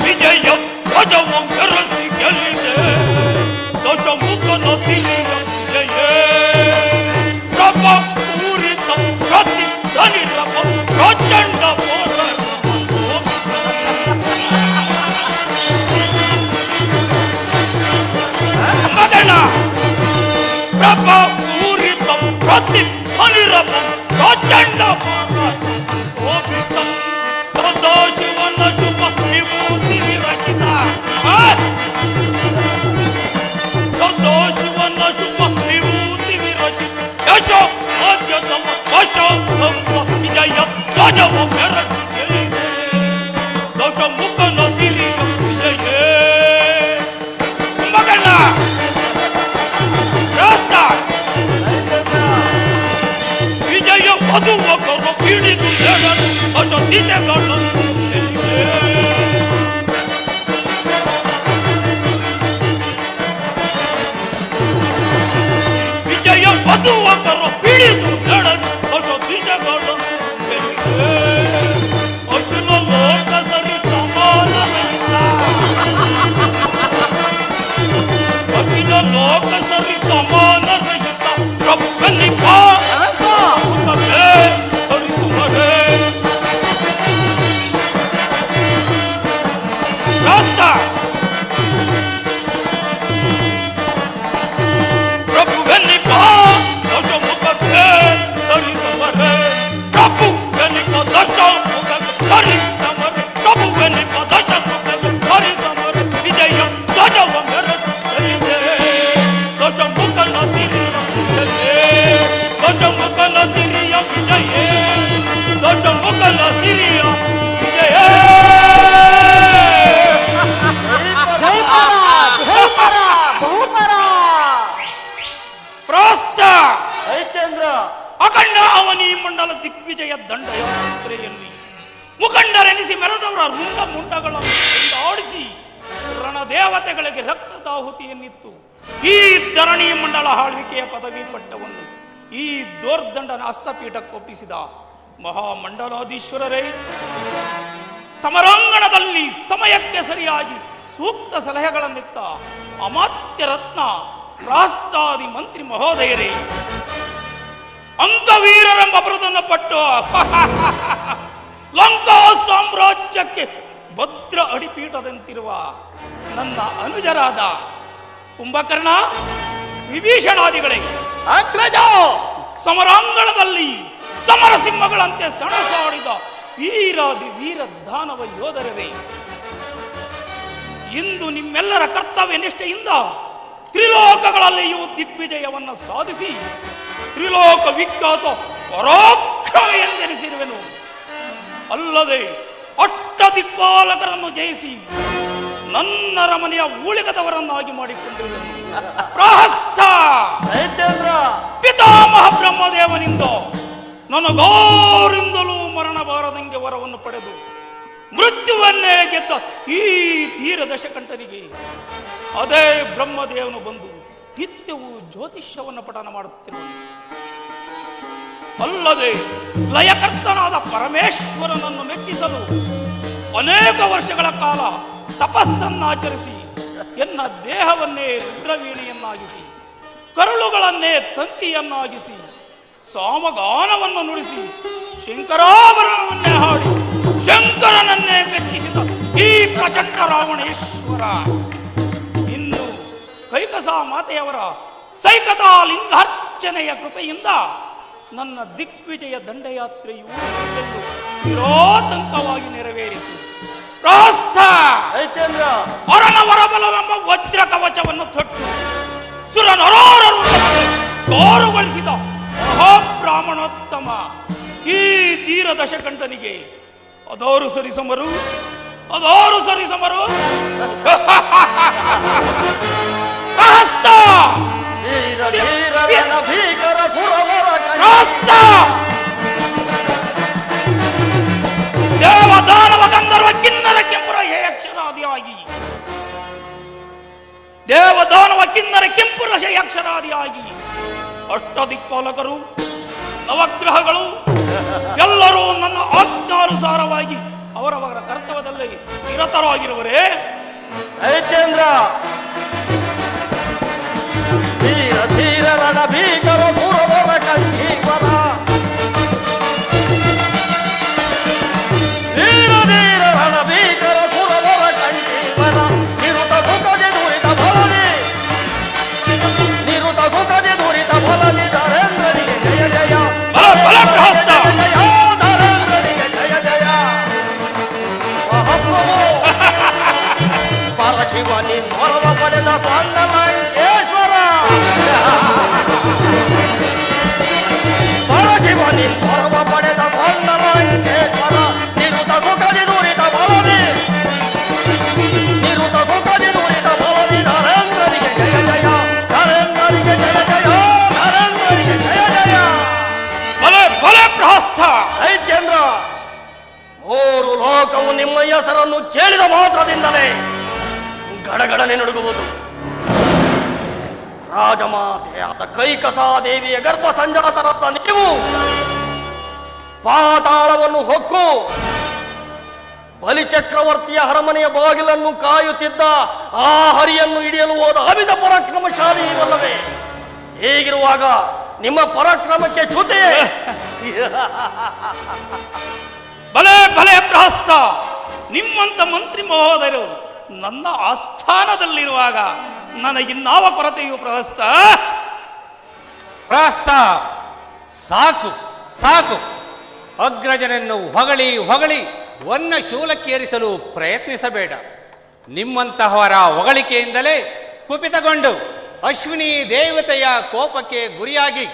ವಿಜಯ ಧ್ವಜವ ಮೆರಸಿ ಗೆಲ್ಲಿದೆ ದಶಮುಖನ ಸಿರಿಯ ವಿಜಯ ಪ್ರಭ ಪೂರಿತ ಪ್ರತಿ ಧನಿರಪ ಪ್ರಚಂಡ ಪ್ರಭ ಪೂರಿತ ಪ್ರತಿ ಧನಿರಪ ಪ್ರಚಂಡ ಶೋಭಿತಂ ಸದಾಶಿವನ ಶುಭ ವಿಭೂತಿ ವಿರಚಿತ ಸದಾಶಿವನ ಶುಭ ವಿಭೂತಿ ವಿರಚಿತ ಯಶೋ ಆದ್ಯತಮ ವಶೋ ವಿಜಯ ಧ್ವಜವ ಮೆರಸಿ ಗೆಲ್ಲಿದೆ ದಶಮುಖನ ಸಿರಿಯ ವಿಜಯ ಕುಂಭಕರ್ಣ ವಿಜಯ ಮಧುವಕರು ಪೀಡಿತು ಹೇಳಲು ಹೊಸ ದಿಶೆಗಳನ್ನು ವಿಜಯ ಮಧುವಕರು ಪೀಡಿತು ಹೇಳಲು ಹೊಸ ದಿಶೆಗಳನ್ನು ಅರ್ಜುನ ಲೋಕ ಸರಿ ಸಮಾನ ಅರ್ಜುನ ಲೋಕ ಸರಿ ಸಮಾನ ರಹಿತ ಪ್ರಭನಿಕ ಅಖಂಡ ಅವನಿ ಮಂಡಲ ದಿಗ್ವಿಜಯ ದಂಡಯಾತ್ರೆಯಲ್ಲಿ ಮುಖಂಡರೆನಿಸಿ ಮೆರೆದವರ ರುಂಡ ಮುಂಡಗಳನ್ನು ಆಡಿಸಿ ರಣದೇವತೆಗಳಿಗೆ ರಕ್ತದಾಹುತಿಯನ್ನಿತ್ತು ಈ ಧರಣಿ ಮಂಡಲ ಆಳ್ವಿಕೆಯ ಪದವಿ ಪಟ್ಟವನ್ನು ಈ ದೋರ್ದಂಡನ ಹಸ್ತಪೀಠಕ್ಕೊಪ್ಪಿಸಿದ ಮಹಾಮಂಡಲಾಧೀಶ್ವರರೇ, ಸಮರಾಂಗಣದಲ್ಲಿ ಸಮಯಕ್ಕೆ ಸರಿಯಾಗಿ ಸೂಕ್ತ ಸಲಹೆಗಳನ್ನಿತ್ತ ಅಮಾತ್ಯ ರತ್ನ ರಾಷ್ಟ್ರಾದಿ ಮಂತ್ರಿ ಮಹೋದಯರೇ, ಅಂಕವೀರರೆಂಬ ಬಿರುದನ್ನು ಪಟ್ಟು ಲಂಕಾ ಸಾಮ್ರಾಜ್ಯಕ್ಕೆ ಭದ್ರ ಅಡಿಪೀಠದಂತಿರುವ ನನ್ನ ಅನುಜರಾದ ಕುಂಭಕರ್ಣ ವಿಭೀಷಣಾದಿಗಳೇ, ಸಮರಾಂಗಣದಲ್ಲಿ ಸಮರಸಿಂಹಗಳಂತೆ ಸಣಸಾಡಿದ ವೀರಾದಿ ವೀರ ದಾನವ ಯೋಧರರೇ, ಇಂದು ನಿಮ್ಮೆಲ್ಲರ ಕರ್ತವ್ಯ ನಿಷ್ಠೆಯಿಂದ ತ್ರಿಲೋಕಗಳಲ್ಲಿಯೂ ದಿಗ್ವಿಜಯವನ್ನು ಸಾಧಿಸಿ ತ್ರಿಲೋಕ ವಿಖ್ಯಾತ ಪರಾಕ್ರಮ ಎಂದೆನಿಸಿರುವೆನು. ಅಲ್ಲದೆ ಅಷ್ಟ ದಿಕ್ಪಾಲಕರನ್ನು ಜಯಿಸಿ ನನ್ನ ರಮನೆಯ ಉಳಿಗದವರನ್ನಾಗಿ ಮಾಡಿಕೊಂಡಿರುವೆನು. ಪ್ರಹಸ್ತ ಪಿತಾಮಹ ಬ್ರಹ್ಮದೇವನಿಂದ ನನಗಾರಿಂದಲೂ ಮರಣ ಬಾರದಂಗೆ ವರವನ್ನು ಪಡೆದು ಮೃತ್ಯುವನ್ನೇ ಗೆದ್ದ ಈ ಧೀರ ದಶಕಂಠನಿಗೆ ಅದೇ ಬ್ರಹ್ಮದೇವನು ಬಂದು ನಿತ್ಯವೂ ಜ್ಯೋತಿಷ್ಯವನ್ನು ಪಠನ ಮಾಡುತ್ತಿರುವನು. ಅಲ್ಲದೆ ಲಯಕರ್ತನಾದ ಪರಮೇಶ್ವರನನ್ನು ಮೆಚ್ಚಿಸಲು ಅನೇಕ ವರ್ಷಗಳ ಕಾಲ ತಪಸ್ಸನ್ನಾಚರಿಸಿ ಎನ್ನ ದೇಹವನ್ನೇ ರುದ್ರವೀಣೆಯನ್ನಾಗಿಸಿ ಕರುಳುಗಳನ್ನೇ ತಂತಿಯನ್ನಾಗಿಸಿ ಸಾಮಗಾನವನ್ನು ನುಡಿಸಿ ಶಂಕರಾಭರಣವನ್ನೇ ಹಾಡಿ ಶಂಕರನನ್ನೇ ಮೆಚ್ಚಿಸಿದ ಈ ಪ್ರಚಂಡ ರಾವಣೇಶ್ವರ ಇನ್ನು ಕೈಕಸ ಮಾತೆಯವರ ಸೈಕತಾ ಲಿಂಗಾರ್ಚನೆಯ ಕೃಪೆಯಿಂದ ನನ್ನ ದಿಗ್ವಿಜಯ ದಂಡಯಾತ್ರೆಯು ನಿರೋತಂಕವಾಗಿ ನೆರವೇರಿತು. ವರಬಲವೆಂಬ ವಜ್ರ ಕವಚವನ್ನು ತೊಟ್ಟು ಸುರನರೋರರು ಗೌರವಗೊಳಿಸಿದ ಮಹಾಬ್ರಾಹ್ಮಣೋತ್ತಮ ಈ ತೀರ ದಶಕಂಠನಿಗೆ ಅದೋರು ಸರಿಸಮರು ದೇವದಾನವ ಗಂಧರ್ವ ಕಿನ್ನರ ಕೆಂಪುರ ಅಕ್ಷರಾದಿಯಾಗಿ ಅಷ್ಟದಿಕ್ಪಾಲಕರು ನವಗ್ರಹಗಳು ಎಲ್ಲರೂ ನನ್ನ ಆಜ್ಞಾನುಸಾರವಾಗಿ ಅವರವರ ಕರ್ತವ್ಯದಲ್ಲಿ ನಿರತರಾಗಿರುವರೇ. ಐತೇಂದ್ರ ಧೀರ ಧೀರ ರಣ ಭೀಕರ ಸುರವರ ಕಂಠೀವರ ಧೀರ ಧೀರ ರಣ ಭೀಕರ ಸುರವರ ಕಂಠೀವರ ನಿರುತ ಸುಖದಿ ದುರಿತ ಫಲನಿ ನಿರುತ ಸುಖದಿ ದುರಿತ ಫಲನಿ ಧರೇಂದ್ರನಿಗೆ ಜಯ ಜಯ ಧರೇಂದ್ರನಿಗೆ ಜಯ ಜಯ ಮಹಾಪ್ರಭು ಪರಶಿವನಿ ಹೊರವ ಪಡೆದ ಪಾಂಡಲಂಕೇಶ್ವರ ಪರಶಿವನಿ ಹೊರವ ಪಡೆದ ಪಾಂಡಲಂಕೇಶ್ವರ ನಿರುತ ಸುಖದಿ ನುರಿತ ಫಲನಿ ನಿರುತ ಸುಖದಿ ನುರಿತ ಫಲನಿ ಧರೇಂದ್ರನಿಗೆ ಜಯ ಜಯ ಧರೇಂದ್ರನಿಗೆ ಜಯ ಜಯ ಧರೇಂದ್ರನಿಗೆ ಜಯ ಜಯ. ಭಲೆ ಭಲೆ ಪ್ರಹಸ್ತ ಐತೇಂದ್ರ, ಮೂರು ಲೋಕವು ನಿಮ್ಮ ಹೆಸರನ್ನು ಕೇಳಿದ ಮಾತ್ರದಿಂದಲೇ ಗಡಗಡನೆ ನಡುಗುವುದು. ರಾಜಮಾತೆಯಾದ ಕೈಕಸಾದೇವಿಯ ಗರ್ಭ ಸಂಜಾತರಾದ ನೀವು ಪಾತಾಳವನ್ನು ಹೊಕ್ಕು ಬಲಿಚಕ್ರವರ್ತಿಯ ಅರಮನೆಯ ಬಾಗಿಲನ್ನು ಕಾಯುತ್ತಿದ್ದ ಆ ಹರಿಯನ್ನು ಹಿಡಿಯಲು ಹೋದ ಅಮಿತ ಪರಾಕ್ರಮಶಾಲಿ ಇವಲ್ಲವೇ? ಹೀಗಿರುವಾಗ ನಿಮ್ಮ ಪರಾಕ್ರಮಕ್ಕೆ ಚ್ಯುತಿಯೇ? ಭಲೆ ಭಲೆ ಪ್ರಹಸ್ತ, ನಿಮ್ಮಂತ ಮಂತ್ರಿ ಮಹೋದಯರು ನನ್ನ ಆಸ್ಥಾನದಲ್ಲಿರುವಾಗ ನನಗಿನ್ನಾವ ಕೊರತೆಯು ಪ್ರಹಸ್ತ? ಪ್ರಹಸ್ತ, ಸಾಕು ಸಾಕು. ಅಗ್ರಜನನ್ನು ಹೊಗಳಿ ಹೊಗಳಿ ಒನ್ನ ಶೂಲಕ್ಕೇರಿಸಲು ಪ್ರಯತ್ನಿಸಬೇಡ. ನಿಮ್ಮಂತಹವರ ಹೊಗಳಿಕೆಯಿಂದಲೇ ಕುಪಿತಗೊಂಡು ಅಶ್ವಿನಿ ದೇವತೆಯ ಕೋಪಕ್ಕೆ ಗುರಿಯಾಗಿ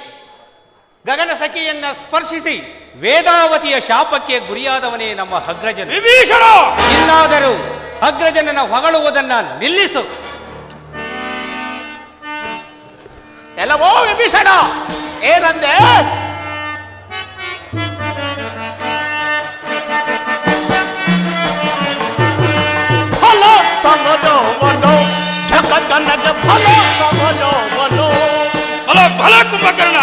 ಗಗನ ಸಖಿಯನ್ನ ಸ್ಪರ್ಶಿಸಿ ವೇದಾವತಿಯ ಶಾಪಕ್ಕೆ ಗುರಿಯಾದವನೇ ನಮ್ಮ ಅಗ್ರಜನ. ವಿಭೀಷಣ, ಇನ್ನಾದರೂ ಅಗ್ರಜನನ ಹೊಗಳುವುದನ್ನ ನಿಲ್ಲಿಸು. ಎಲ್ಲವೋ ವಿಭೀಷಣ, ಏನಂದೆ? ಫಲ ಸಮನೋವನೋ ಜಗತ್ತನಗೆ ಫಲ ಸಮನೋವನೋ. ಭಲ ಭಲ ಕುಂಭಕರ್ಣ,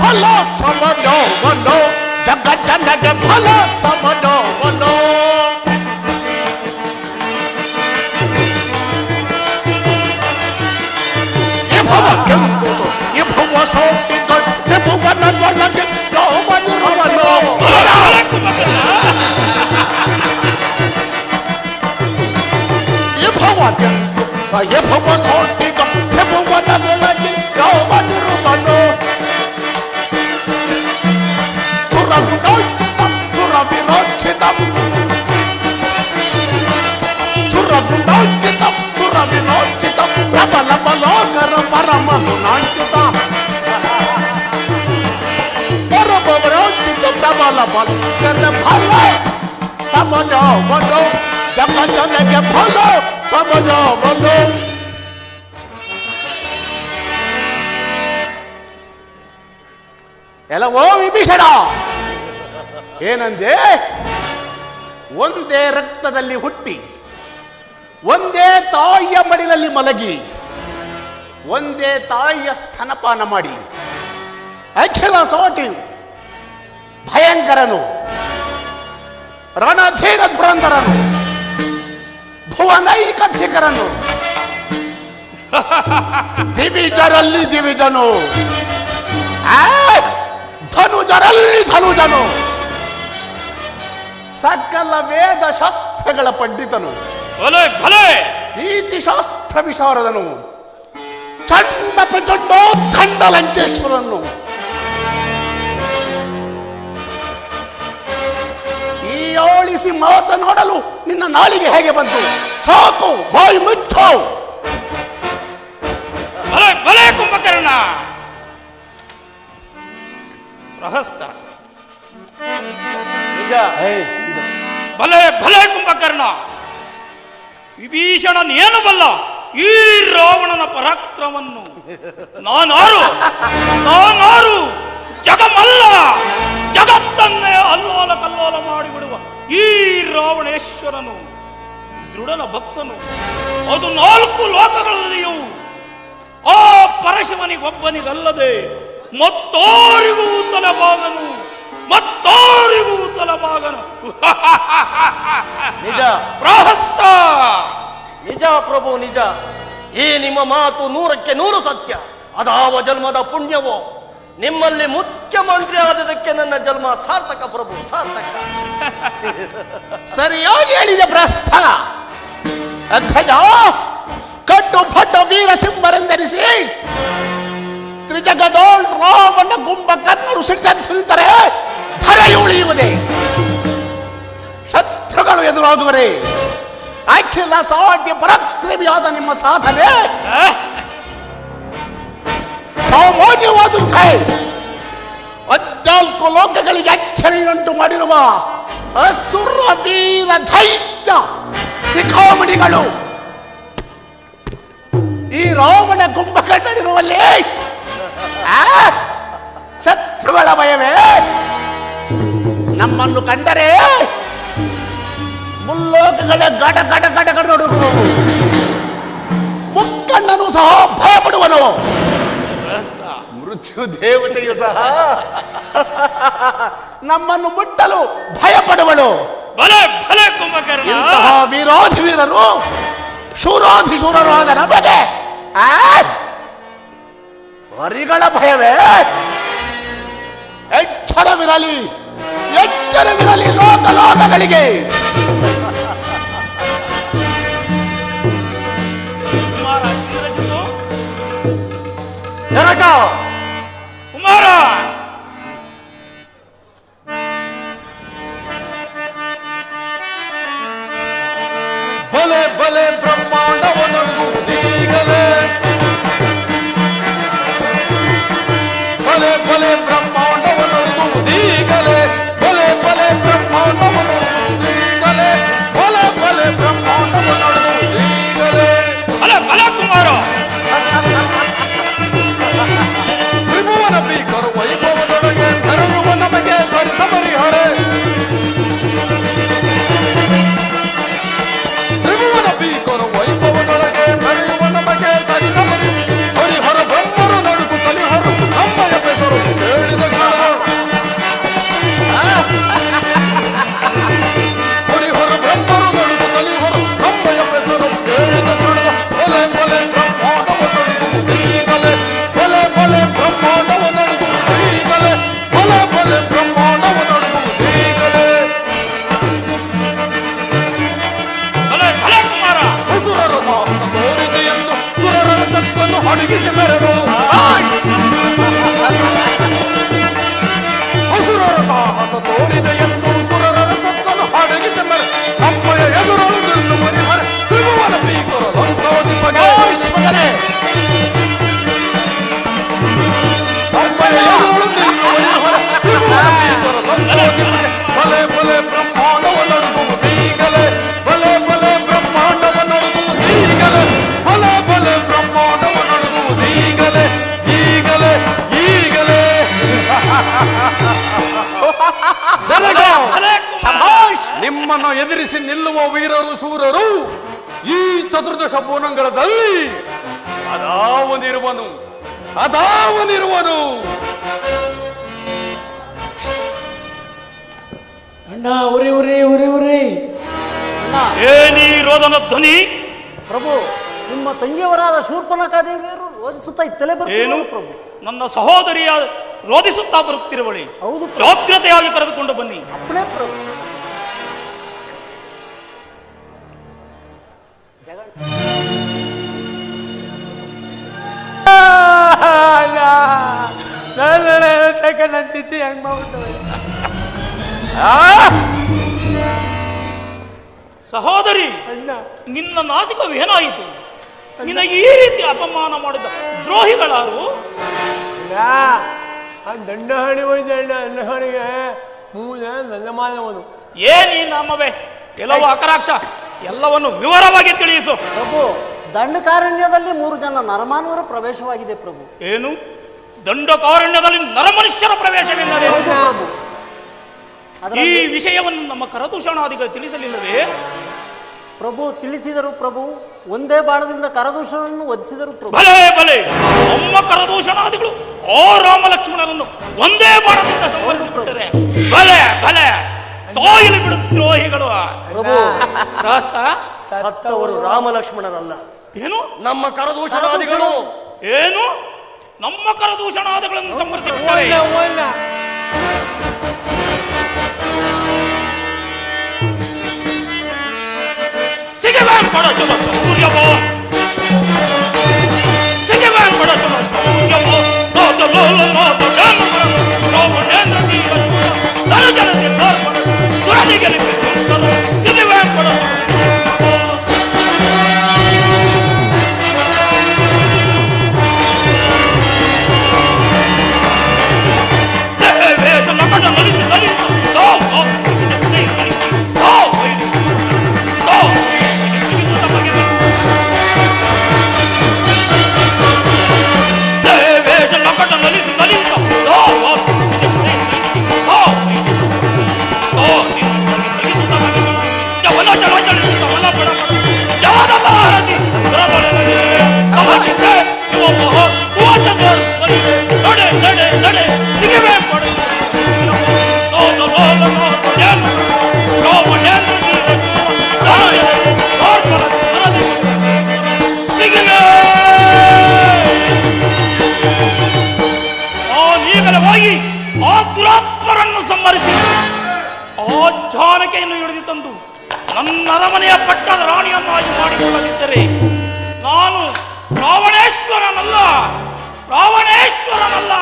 ಫಲ ಸಮನೋವನೋ ಜಗತ್ತನಗೆ ಫಲ ಸಮನೋವನೋ. ಇಭುವ ಸೋಟಿದ ತ್ರಿಭುವನದೊಳಗೆ ಲೋಮನಿರುವನೋ. ಇಭುವ ಸೋಟಿದ ತ್ರಿಭುವನದೊಳಗೆ ಲೋಮನಿರುವನೋ. ಸುರಗುಣೋಚಿತಂ ಸುರವಿರೋಚಿತಂ ಸುರಗುಣೋಚಿತಂ ಸುರವಿರೋಚಿತಂ ಪ್ರಬಲ ಬಲೋಕರ ಪರಮಗುಣಾಂಚಿತ ಪರಮವಿರೋಚಿತ ಪ್ರಬಲ ಬಲೋಕರ ಫಲ ಸಮನೋವನೋ ಜಗತ್ತನಿಗೆ ಫಲ ಸಮನೋವನೋ. ಎಲ್ಲವೋ ವಿಭೀಷಣ, ಏನಂದೆ? ಒಂದೇ ರಕ್ತದಲ್ಲಿ ಹುಟ್ಟಿ ಒಂದೇ ತಾಯಿಯ ಮಡಿಲಲ್ಲಿ ಮಲಗಿ ಒಂದೇ ತಾಯಿಯ ಸ್ತನಪಾನ ಮಾಡಿ ಅಖಿಲ ಸೋಟಿ ಭಯಂಕರನು ರಣಧೀರ ಧುರಂಧರನು ಭುವನೈಕ ಭೀಕರನು ದಿವಿಜರಲ್ಲಿ ದಿವಿಜನು, ಧನುಜರಲ್ಲಿ ಧನುಜನು, ಸಕಲ ವೇದ ಶಾಸ್ತ್ರಗಳ ಪಂಡಿತನು, ನೀತಿಶಾಸ್ತ್ರ ವಿಶಾರದನು, ಚಂಡ ಪ್ರಚಂಡೋ ಚಂಡ ಲಂಕೇಶ್ವರನು, ಈ ಆಳಿಸಿ ಮಾತನಾಡಲು ನಿನ್ನ ನಾಲಿಗೆ ಹೇಗೆ ಬಂತು? ಸಾಕು, ಬಾಯಿ ಮುಚ್ಚು. ಭಲೆ ಕುಂಭಕರ್ಣ, ಪ್ರಹಸ್ತ, ನಿಜ. ಭಲೆ ಕುಂಭಕರ್ಣ, ವಿಭೀಷಣನೇನು ಬಲ್ಲ ಈ ರಾವಣನ ಪರಾಕ್ರಮವನ್ನು? ನಾನಾರು ಜಗಮಲ್ಲ, ಜಗತ್ತನ್ನೇ ಅಲ್ಲೋಲ ಕಲ್ಲೋಲ ಮಾಡಿಬಿಡುವ ಈ ರಾವಣೇಶ್ವರನು ದೃಢನ ಭಕ್ತನು. ಅದು 4 ಲೋಕಗಳಲ್ಲಿಯೂ ಆ ಪರಶಿವನಿಗೊಬ್ಬನಿಗಲ್ಲದೆ ಮತ್ತೋರಿಗೂ ತಲೆಬಾಗನು. ನಿಜ ಪ್ರಹಸ್ತ, ನಿಜ ಪ್ರಭು, ನಿಜ. ಈ ನಿಮ್ಮ ಮಾತು 100ಕ್ಕೆ 100 ಸತ್ಯ. ಅದಾವ ಜನ್ಮದ ಪುಣ್ಯವೋ, ನಿಮ್ಮಲ್ಲಿ ಮುಖ್ಯಮಂತ್ರಿ ಆದದಕ್ಕೆ ನನ್ನ ಜನ್ಮ ಸಾರ್ಥಕ ಪ್ರಭು, ಸಾರ್ಥಕ. ಸರಿಯಾಗಿ ಹೇಳಿದ ಭ್ರಷ್ಟ. ಅಗ್ರಜ, ಕಟ್ಟು ಭಟ್ಟ ವೀರ ಸಿಂಹರೆಂದರಿಸಿ ತ್ರಿಜಗದೋಳ್ ರಾವಣ ಕುಂಭಕರ್ಣರು ಸಿಡಿದಂತೆ ನಿಂತರೆ ಧರೆಯು ಉಳಿಯುವುದೇ, ಶತ್ರುಗಳು ಎದುರಾಗುವರೇ. ಅಖಿಲ ಸಾಧ್ಯ ಪರಾಕ್ರಮಿಯಾದ ನಿಮ್ಮ ಸಾಧನೆ ಸಾಮಾನ್ಯವಾದಂತೆ 14 ಲೋಕಗಳಿಗೆ ಅಚ್ಚರಿಯುಂಟು ಮಾಡಿರುವ ಅಸುರ ವೀರ ದೈತ್ಯ ಶಿಖಾಮಣಿಗಳು ಈ ರಾವಣ ಕುಂಭಕರ್ಣನಿರುವಲ್ಲಿ ಶತ್ರುಗಳ ಭಯವೇ. ನಮ್ಮನ್ನು ಕಂಡರೆ ಮುಲ್ಲೋಕಗಳ ಗಡ ಗಡ ಗಡ ಗಡ ನಡುಗುವುದು, ಮುಕ್ಕಣ್ಣನು ಸಹ ಭಯಪಡುವನು, ಮೃತ್ಯು ದೇವತೆಯು ಸಹ ನಮ್ಮನ್ನು ಮುಟ್ಟಲು ಭಯಪಡುವಳು. ಇಂತಹ ವೀರಾಧಿ ವೀರರು, ಶೂರಾಧಿ ಶೂರರು ಆದ ನಮಗೆ ಹರಿಗಳ ಭಯವೇ. ಎಚ್ಚರವಿರಲಿ, ಎಚ್ಚರವಿರಲಿ ಲೋಕ ಲೋಕಗಳಿಗೆ. ಜನಕ ಕುಮಾರ, ಬಲೆ ಬಲೆ ಬ್ರಹ್ಮಾಂಡವನ್ನೊಳಗುವುದೀಗಲೇ, ಬಲೆ ಬಲೆ ಬ್ರಹ್ಮಾಂಡವನ್ನೊಳಗುವುದೀಗಲೇ, ಬಲೆ ಬಲೆ ಬ್ರಹ್ಮಾಂಡವನ್ನೊಳಗುವುದೀಗಲೇ, ಬಲೆ ಬಲೆ ಬ್ರಹ್ಮಾಂಡವನ್ನೊಳಗುವುದೀಗಲೇ. ಬಲ ಕುಮಾರ, ತ್ರಿಭುವನ ಭೀಕರ ವೈಭವದೊಳಗೆ ತೆರಳುವ ನಮಗೆ ಪರಿಹರೆ, ತ್ರಿಭುವನ ಭೀಕರ ವೈಭವದೊಳಗೆ ಬೆಳೆಯುವ ನಮಗೆ ಹರಿಹರ ಬ್ರಹ್ಮರು ನಡುಗು ಕಲಿಹರು ನಮ್ಮಯ ಬೆಸರು ಹೇಳಿದ ಹರಿಹರ ಬ್ರಹ್ಮರು ನಡುಗು ಕಲಿಹರು ನಮ್ಮಯ ಬೆಸರು ಹೇಳಿದ ಬಲೆ ಬಲೆ ಬ್ರಹ್ಮಾಂಡವ ನಡುಗುವುದೀಗಲೇ, ಬಲೆ ಬಲೆ ಬ್ರಹ್ಮಾಂಡವ ನಡುಗುವುದೀಗಲೇ, ಬಲೆ ಬಲೆ ಬ್ರಹ್ಮಾಂಡವ ನಡುಗುವುದೀಗಲೇ. ಅಸುರರ ಸಾಹಸ ತೋರಿದೆ ಎಂದು ಸುರರ ಸಕ್ಕನ್ನು ಅಡಗಿಸಿ ಮೆರೆದು, ಅಸುರರ ಸಾಹಸ ತೋರಿದೆ ಎಂದು ಸುರರ ಸಕ್ಕನ್ನು ಅಡಗಿಸಿ ಮೆರೆದು ನಮ್ಮಯ ಎದುರನ್ನು ನಿಲ್ಲುವ ನಿಮರೆ ತ್ರಿಭುವನ ಭೀಕರ ಲಂಕಾಧಿಪಗೆ ಮಗನೇ, ನಮ್ಮಯ ಎದುರನ್ನು ನಿಲ್ಲುವ ನಿಮರೆ ತ್ರಿಭುವನ ಭೀಕರ ಲಂಕಾಧಿಪಗೆ. ಬಲೆ ಬಲೆ ಬ್ರಹ್ಮಾಂಡವ ನಡುಗುವುದೀಗಲೇ, ಬಲೆ ಬಲೆ ಬ್ರಹ್ಮಾಂಡವ ನಡುಗುವುದೀಗಲೇ, ಬಲೆ ಬಲೆ ಬ್ರಹ್ಮಾಂಡವ ನಡುಗುವುದೀಗಲೇ, ಈಗಲೇ ಈಗಲೇ. ನಿಮ್ಮನ್ನು ಎದುರಿಸಿ ನಿಲ್ಲುವ ವೀರರು ಶೂರರು ಈ ಚತುರ್ದಶ ಪೂರ್ಣಂಗಳದಲ್ಲಿ ಅದಾವನಿರುವನು, ಅದಾವನಿರುವನು. ಅಣ್ಣ ಉರಿ ಉರಿ ಉರಿ ಉರಿ. ಏನೀ ರೋದನ ಧ್ವನಿ? ಪ್ರಭು, ನಿಮ್ಮ ತಂಗಿಯವರಾದ ಶೂರ್ಪನಖಾದೇವಿಯರು ರೋಧಿಸುತ್ತಾ ಇತ್ತಲೇ ಏನು ಬರ್ತಾರೆ ಪ್ರಭು. ನನ್ನ ಸಹೋದರಿಯ ರೋಧಿಸುತ್ತಾ ಬರುತ್ತಿರುವಳಿ. ಹೌದು ಜಾಗ್ರತೆಯಾಗಿ ಕರೆದುಕೊಂಡು ಬನ್ನಿ. ಅಪ್ಪಣೆ ಪ್ರಭು. ನನ್ನ ತಿಥಿ ಹೆಂಗ್ ಮಾಡ್ಬಿಟ್ಟವೆ. ಸಹೋದರಿ, ನಿನ್ನ ನಾಸಿಕವೇನಾಯಿತು? ನಿನಗೆ ಈ ರೀತಿ ಅಪಮಾನ ಮಾಡಿದ ದ್ರೋಹಿಗಳಾರು? ದಂಡ ಹಣಿ ಹೋಯ್ತು. ದಂಡ ಹಣಿಗೆ ಮೂಲ ನನ್ನ ಮಾನವನು. ಏನಿ ನಮ್ಮವೇ ಕೆಲವು ಅಕರಾಕ್ಷ ಎಲ್ಲವನ್ನು ವಿವರವಾಗಿ ತಿಳಿಸು. ಪ್ರಭು, ದಂಡಕಾರಣ್ಯದಲ್ಲಿ 3 ಜನ ನರಮಾನವರ ಪ್ರವೇಶವಾಗಿದೆ ಪ್ರಭು. ಏನು? ದಂಡಕಾರಣ್ಯದಲ್ಲಿ ನರಮನುಷ್ಯರ ಪ್ರವೇಶವೆಂದರೆ? ಪ್ರಭು, ಈ ವಿಷಯವನ್ನು ನಮ್ಮ ಕರದೂಷಣಾದಿಗಳು ತಿಳಿಸಲಿಲ್ಲವೇ? ಪ್ರಭು ತಿಳಿಸಿದರು ಪ್ರಭು. ಒಂದೇ ಬಾಣದಿಂದ ಕರದೂಷಣವನ್ನು ವಧಿಸಿದರು ಪ್ರಭು. ಭಲೆ ಭಲೆ, ನಮ್ಮ ಕರದೂಷಣಾದಿಗಳು ಆ ರಾಮ ಲಕ್ಷ್ಮಣರನ್ನು ಒಂದೇ ಬಾಣದಿಂದ ಸಂಹರಿಸಿಬಿಟ್ಟರೆ ಭಲೆ ಭಲೆ, ಸಾಯಲು ಬಿಡು ದ್ರೋಹಿಗಳು. ಪ್ರಭು, ಸತ್ತವರು ರಾಮ ಲಕ್ಷ್ಮಣರಲ್ಲ. ಏನು? ನಮ್ಮ ಕರದೂಷಣಾದಿಗಳು. ಏನು? ನಮ್ಮ ಕರದೂಷಣಾದಿಗಳನ್ನು ಸಂಹರಿಸಿಬಿಟ್ಟರೆ ಸಿಗಬೇನ್ ಬಡ ಚಲ ಸೂರ್ಯವೋ, ಸಿಗಬೇನ್ ಬಡ ಚಲ ಸೂರ್ಯವೋ, ನಾದ ಲೋಲ ನಾದ ಡ್ಯಾಮ ರಾಮನೇಂದ್ರ ತೀರ ಧನ ಜನತೆ ಸಾರ್ಪಣ ದುರದಿಗೆ ಸಿಗಬೇನ್ ಬಡ ಆ ದುರಾತ್ಮರನ್ನು ಸಂಹರಿಸಿ ಆ ಜಾನಕಿಯನ್ನು ಹಿಡಿದು ತಂದು ನನ್ನ ಅರಮನೆಯ ಪಟ್ಟದ ರಾಣಿಯನ್ನಾಗಿ ಮಾಡಿಕೊಳ್ಳದಿದ್ದರೆ ನಾನು ರಾವಣೇಶ್ವರನಲ್ಲ, ರಾವಣೇಶ್ವರನಲ್ಲ.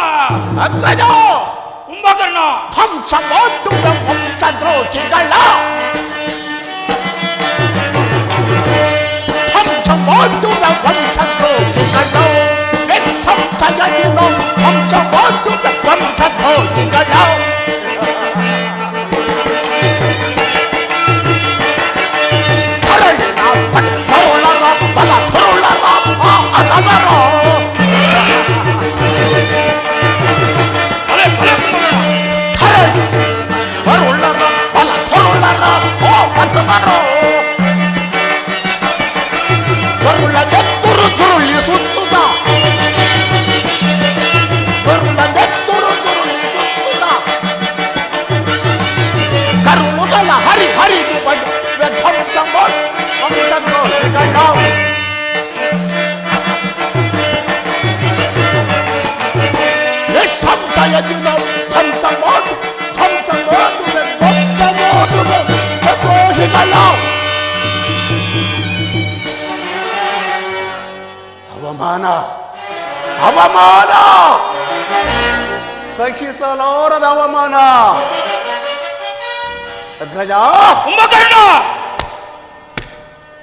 ಕುಂಭಕರ್ಣ, ವಂಶದ್ರೋಹಿಗಳ ಅವಮಾನ, ಅವಮಾನ, ಸಹಿಸಲಾರದ ಅವಮಾನ. ಅಗ್ರಜ, ಕುಂಭಕರ್ಣ,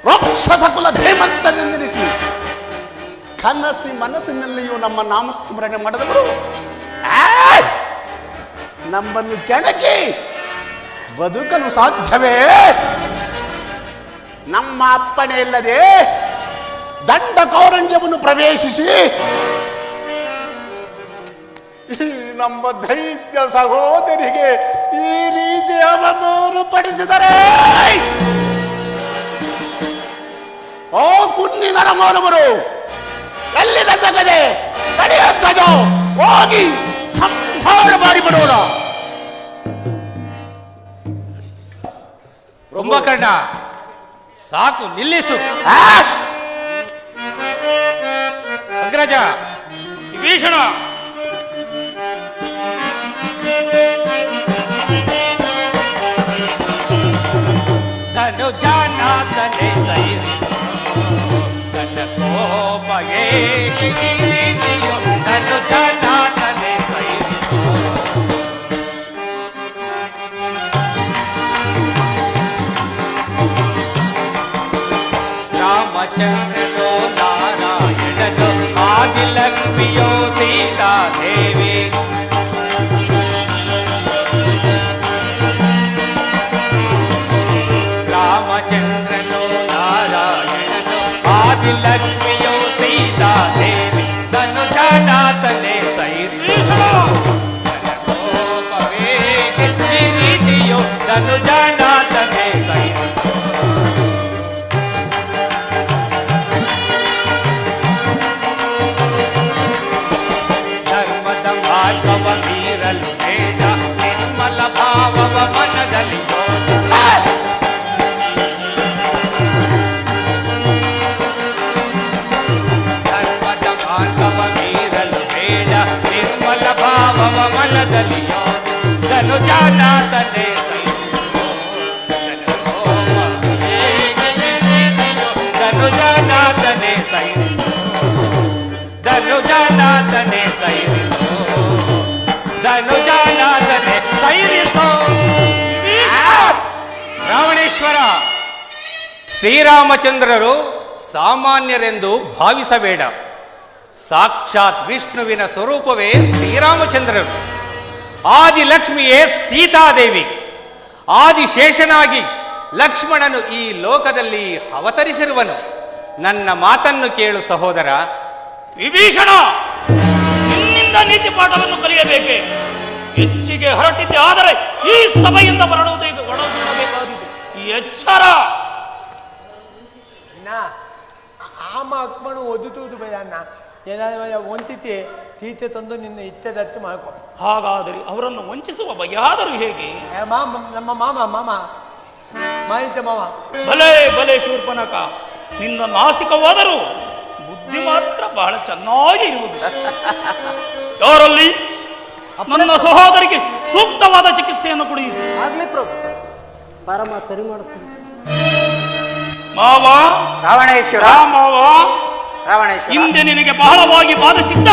ರಾಕ್ಷಸ ಕುಲ ಧೇಮಂತನೆಂದೆನಿಸಿ ಕನಸಿ ಮನಸ್ಸಿನಲ್ಲಿಯೂ ನಮ್ಮ ನಾಮಸ್ಮರಣೆ ಮಾಡಿದವರು ನಮ್ಮನ್ನು ಕೆಣಕಿ ಬದುಕಲು ಸಾಧ್ಯವೇ? ನಮ್ಮ ಅಪ್ಪಣೆ ಇಲ್ಲದೆ ದಂಡಕಾರಣ್ಯವನ್ನು ಪ್ರವೇಶಿಸಿ ನಮ್ಮ ದೈತ್ಯ ಸಹೋದರಿಗೆ ಈ ರೀತಿ ಅವಮಾನ ಪಡಿಸಿದರೆ ಓ ಕುನ್ನಿನ ನರಮಾನವರು, ಎಲ್ಲಿ ನನ್ನ ಗದೆ ನಡೆಯುತ್ತದೋ ಹೋಗಿ ಸಂಹಾರ ಮಾಡಿಬಿಡೋಣ. ಕುಂಭಕರ್ಣ, ಸಾಕು, ನಿಲ್ಲಿಸು. ಅಗ್ರಜ. ವಿಭೀಷಣ, ಧನುಜಾನಾಥನೆ ಸೈರಿಸೋ ನನ್ನ ಕೋಪಗೆ ಧನುಜಾನಾಥನೆ ಸೈರಿಸೋ. ರಾಮಚಂದ್ರನೋ ನಾರಾಯಣನೋ ಆದಿಲಕ್ಷ್ಮಿಯೋ ಸೀತಾದೇವಿ. ರಾಮಚಂದ್ರನೋ ನಾರಾಯಣನೋ ಆದಿಲಕ್ಷ್ಮಿಯೋ ಸೀತಾದೇವಿ. ಧನುಜಾನಾಥನೆ ಸೈರಿಸೋ ಕೋಪವೇ ರೀತಿಯೋ ಧನುಜಾನಾಥನೆ ಸೈರಿಸೋ. ಧರ್ಮದ ಮಾರ್ಗವ ಮೀರಲು ಬೇಡ, ನಿರ್ಮಲ ಭಾವವ ಮನದಲ್ಲಿ ಧರ್ಮದ ಮಾರ್ಗವ ಮೀರಲು ಬೇಡ, ನಿರ್ಮಲ ಭಾವವ ಮನದಲ್ಲಿ ಧನುಜಾನಾಥನೆ ಧನುಜಾನಾಥನೆ ಸೈರಿಸೋ ಧನುಜಾನಾಥನೆ ಸೈರಿಸೋ ಧನುಜಾನಾಥನೆ ಸೈರಿಸೋ. ರಾವಣೇಶ್ವರ, ಶ್ರೀರಾಮಚಂದ್ರರು ಸಾಮಾನ್ಯರೆಂದು ಭಾವಿಸಬೇಡ. ಸಾಕ್ಷಾತ್ ವಿಷ್ಣುವಿನ ಸ್ವರೂಪವೇ ಶ್ರೀರಾಮಚಂದ್ರರು. ಆದಿಲಕ್ಷ್ಮಿಯೇ ಸೀತಾದೇವಿ. ಆದಿಶೇಷನಾಗಿ ಲಕ್ಷ್ಮಣನು ಈ ಲೋಕದಲ್ಲಿ ಅವತರಿಸಿರುವನು. ನನ್ನ ಮಾತನ್ನು ಕೇಳು ಸಹೋದರ. ವಿಭೀಷಣ, ನಿನ್ನಿಂದ ನೀತಿ ಪಾಠವನ್ನು ಕಲಿಯಬೇಕೆ? ಹೆಚ್ಚಿಗೆ ಹೊರಟಿದ್ದೆ, ಆದರೆ ಈ ಸಭೆಯಿಂದ ಹೊರಡಬೇಕಾದಿತು. ಈ ಎಚ್ಚರ. ಆಮ ಅಕ್ಮಣು ಒದ್ದುತ್ತುವುದು ಬೇಡ ಅಣ್ಣ. ಏನಾದ್ರು ಒಂತಿತಿ ತೀತೆ ತಂದು ನಿನ್ನ ಇಚ್ಛೆದತ್ತು ಮಾಡ್ಕೊ. ಹಾಗಾದರೆ ಅವರನ್ನು ವಂಚಿಸುವ ಬಗೆಯಾದರೂ ಹೇಗೆ? ನಮ್ಮ ಮಾಮ ಮಾಹಿತಿ ಮಾವ. ಭಲೆ ಭಲೆ ಶೂರ್ಪನಖ, ನಿನ್ನ ನಾಸಿಕವಾದರೂ ಬುದ್ಧಿ ಮಾತ್ರ ಬಹಳ ಚೆನ್ನಾಗಿ ಇರುವುದು. ಯಾರಲ್ಲಿ ನನ್ನ ಸಹೋದರಿಗೆ ಸೂಕ್ತವಾದ ಚಿಕಿತ್ಸೆಯನ್ನು ಕೊಡಿಸಿ. ಆಗ್ಲಿ ಪ್ರಭು, ಪರಮ ಸರಿ ಮಾಡಿಸ್ತೀನಿ. ಮಾವ ರಾವಣೇಶ್ವರ, ಮಾವ ರಾವಣೇಶ್ವರ, ಹಿಂದೆ ನಿನಗೆ ಬಹಳವಾಗಿ ಬಾಧಿಸಿದ್ದ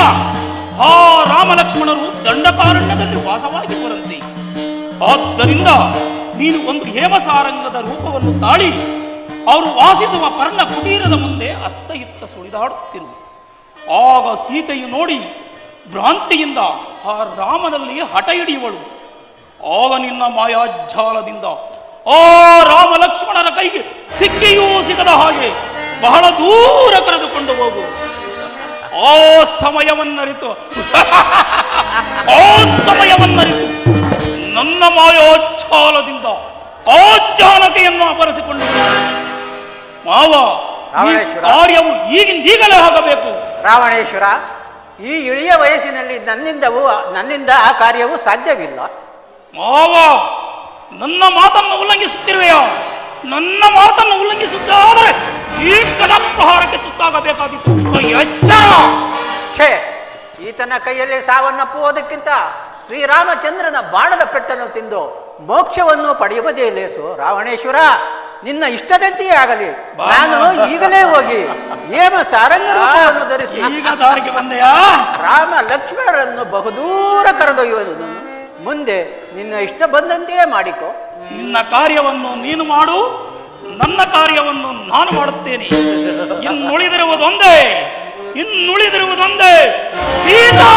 ಆ ರಾಮಲಕ್ಷ್ಮಣರು ದಂಡಕಾರಣ್ಯದಲ್ಲಿ ವಾಸವಾಗಿ ಬರಂತೆ. ಆದ್ದರಿಂದ ನೀನು ಒಂದು ಹೇಮಸಾರಂಗದ ರೂಪವನ್ನು ತಾಳಿ ಅವರು ವಾಸಿಸುವ ಪರ್ಣ ಕುಟೀರದ ಮುಂದೆ ಅತ್ತ ಇತ್ತ ಸುಳಿದಾಡುತ್ತಿರು. ಆಗ ಸೀತೆಯು ನೋಡಿ ಭ್ರಾಂತಿಯಿಂದ ಆ ರಾಮನಲ್ಲಿ ಹಠ ಹಿಡಿಯುವಳು. ಆಗ ನಿನ್ನ ಮಾಯಾಜಾಲದಿಂದ ಆ ರಾಮ ಲಕ್ಷ್ಮಣರ ಕೈಗೆ ಸಿಕ್ಕಿಯೂ ಸಿಗದ ಹಾಗೆ ಬಹಳ ದೂರ ಕರೆದುಕೊಂಡು ಹೋಗು. ಆ ಸಮಯವನ್ನರಿತು ನನ್ನ ಮಾಯೋಚ್ಛಾಲದಿಂದ ಆ ಜಾನಕಿಯನ್ನು ಅಪಹರಿಸಿಕೊಂಡು ಮಾವ, ಕಾರ್ಯವು ಈಗಲೇ ಆಗಬೇಕು. ರಾವಣೇಶ್ವರ, ಈ ಇಳಿಯ ವಯಸ್ಸಿನಲ್ಲಿ ನನ್ನಿಂದ ಆ ಕಾರ್ಯವು ಸಾಧ್ಯವಿಲ್ಲ. ಮಾವ, ನನ್ನ ಮಾತನ್ನು ಉಲ್ಲಂಘಿಸುತ್ತಿರುವೆಯಾ? ನನ್ನ ಮಾತನ್ನು ಉಲ್ಲಂಘಿಸುತ್ತಾದರೆ ಈ ಕದಪ್ರಹಾರಕ್ಕೆ ತುತ್ತಾಗಬೇಕಾದಿತ್ತು. ಎಚ್ಚರ! ಛೇ, ಈತನ ಕೈಯಲ್ಲಿ ಸಾವನ್ನಪ್ಪುವುದಕ್ಕಿಂತ ಶ್ರೀರಾಮಚಂದ್ರನ ಬಾಣದ ಪೆಟ್ಟನ್ನು ತಿಂದು ಮೋಕ್ಷವನ್ನು ಪಡೆಯುವುದೇ ಲೇಸು. ರಾವಣೇಶ್ವರ, ನಿನ್ನ ಇಷ್ಟದಂತೆಯೇ ಆಗಲಿ. ನಾನು ಈಗಲೇ ಹೋಗಿ ಹೇಮ ಸಾರಂಗ ರೂಪವನ್ನು ಧರಿಸಿ ಈಗ ದಾರಿಗೆ ಬಂದೆಯಾ? ರಾಮ ಲಕ್ಷ್ಮಣರನ್ನು ಬಹುದೂರ ಕರೆದೊಯ್ಯುವುದು. ಮುಂದೆ ನಿನ್ನ ಇಷ್ಟ ಬಂದಂತೆಯೇ ಮಾಡಿಕೊ. ನಿನ್ನ ಕಾರ್ಯವನ್ನು ನೀನು ಮಾಡು, ನನ್ನ ಕಾರ್ಯವನ್ನು ನಾನು ಮಾಡುತ್ತೇನೆ. ಇನ್ನುಳಿದಿರುವುದೊಂದೇ ಸೀತಾ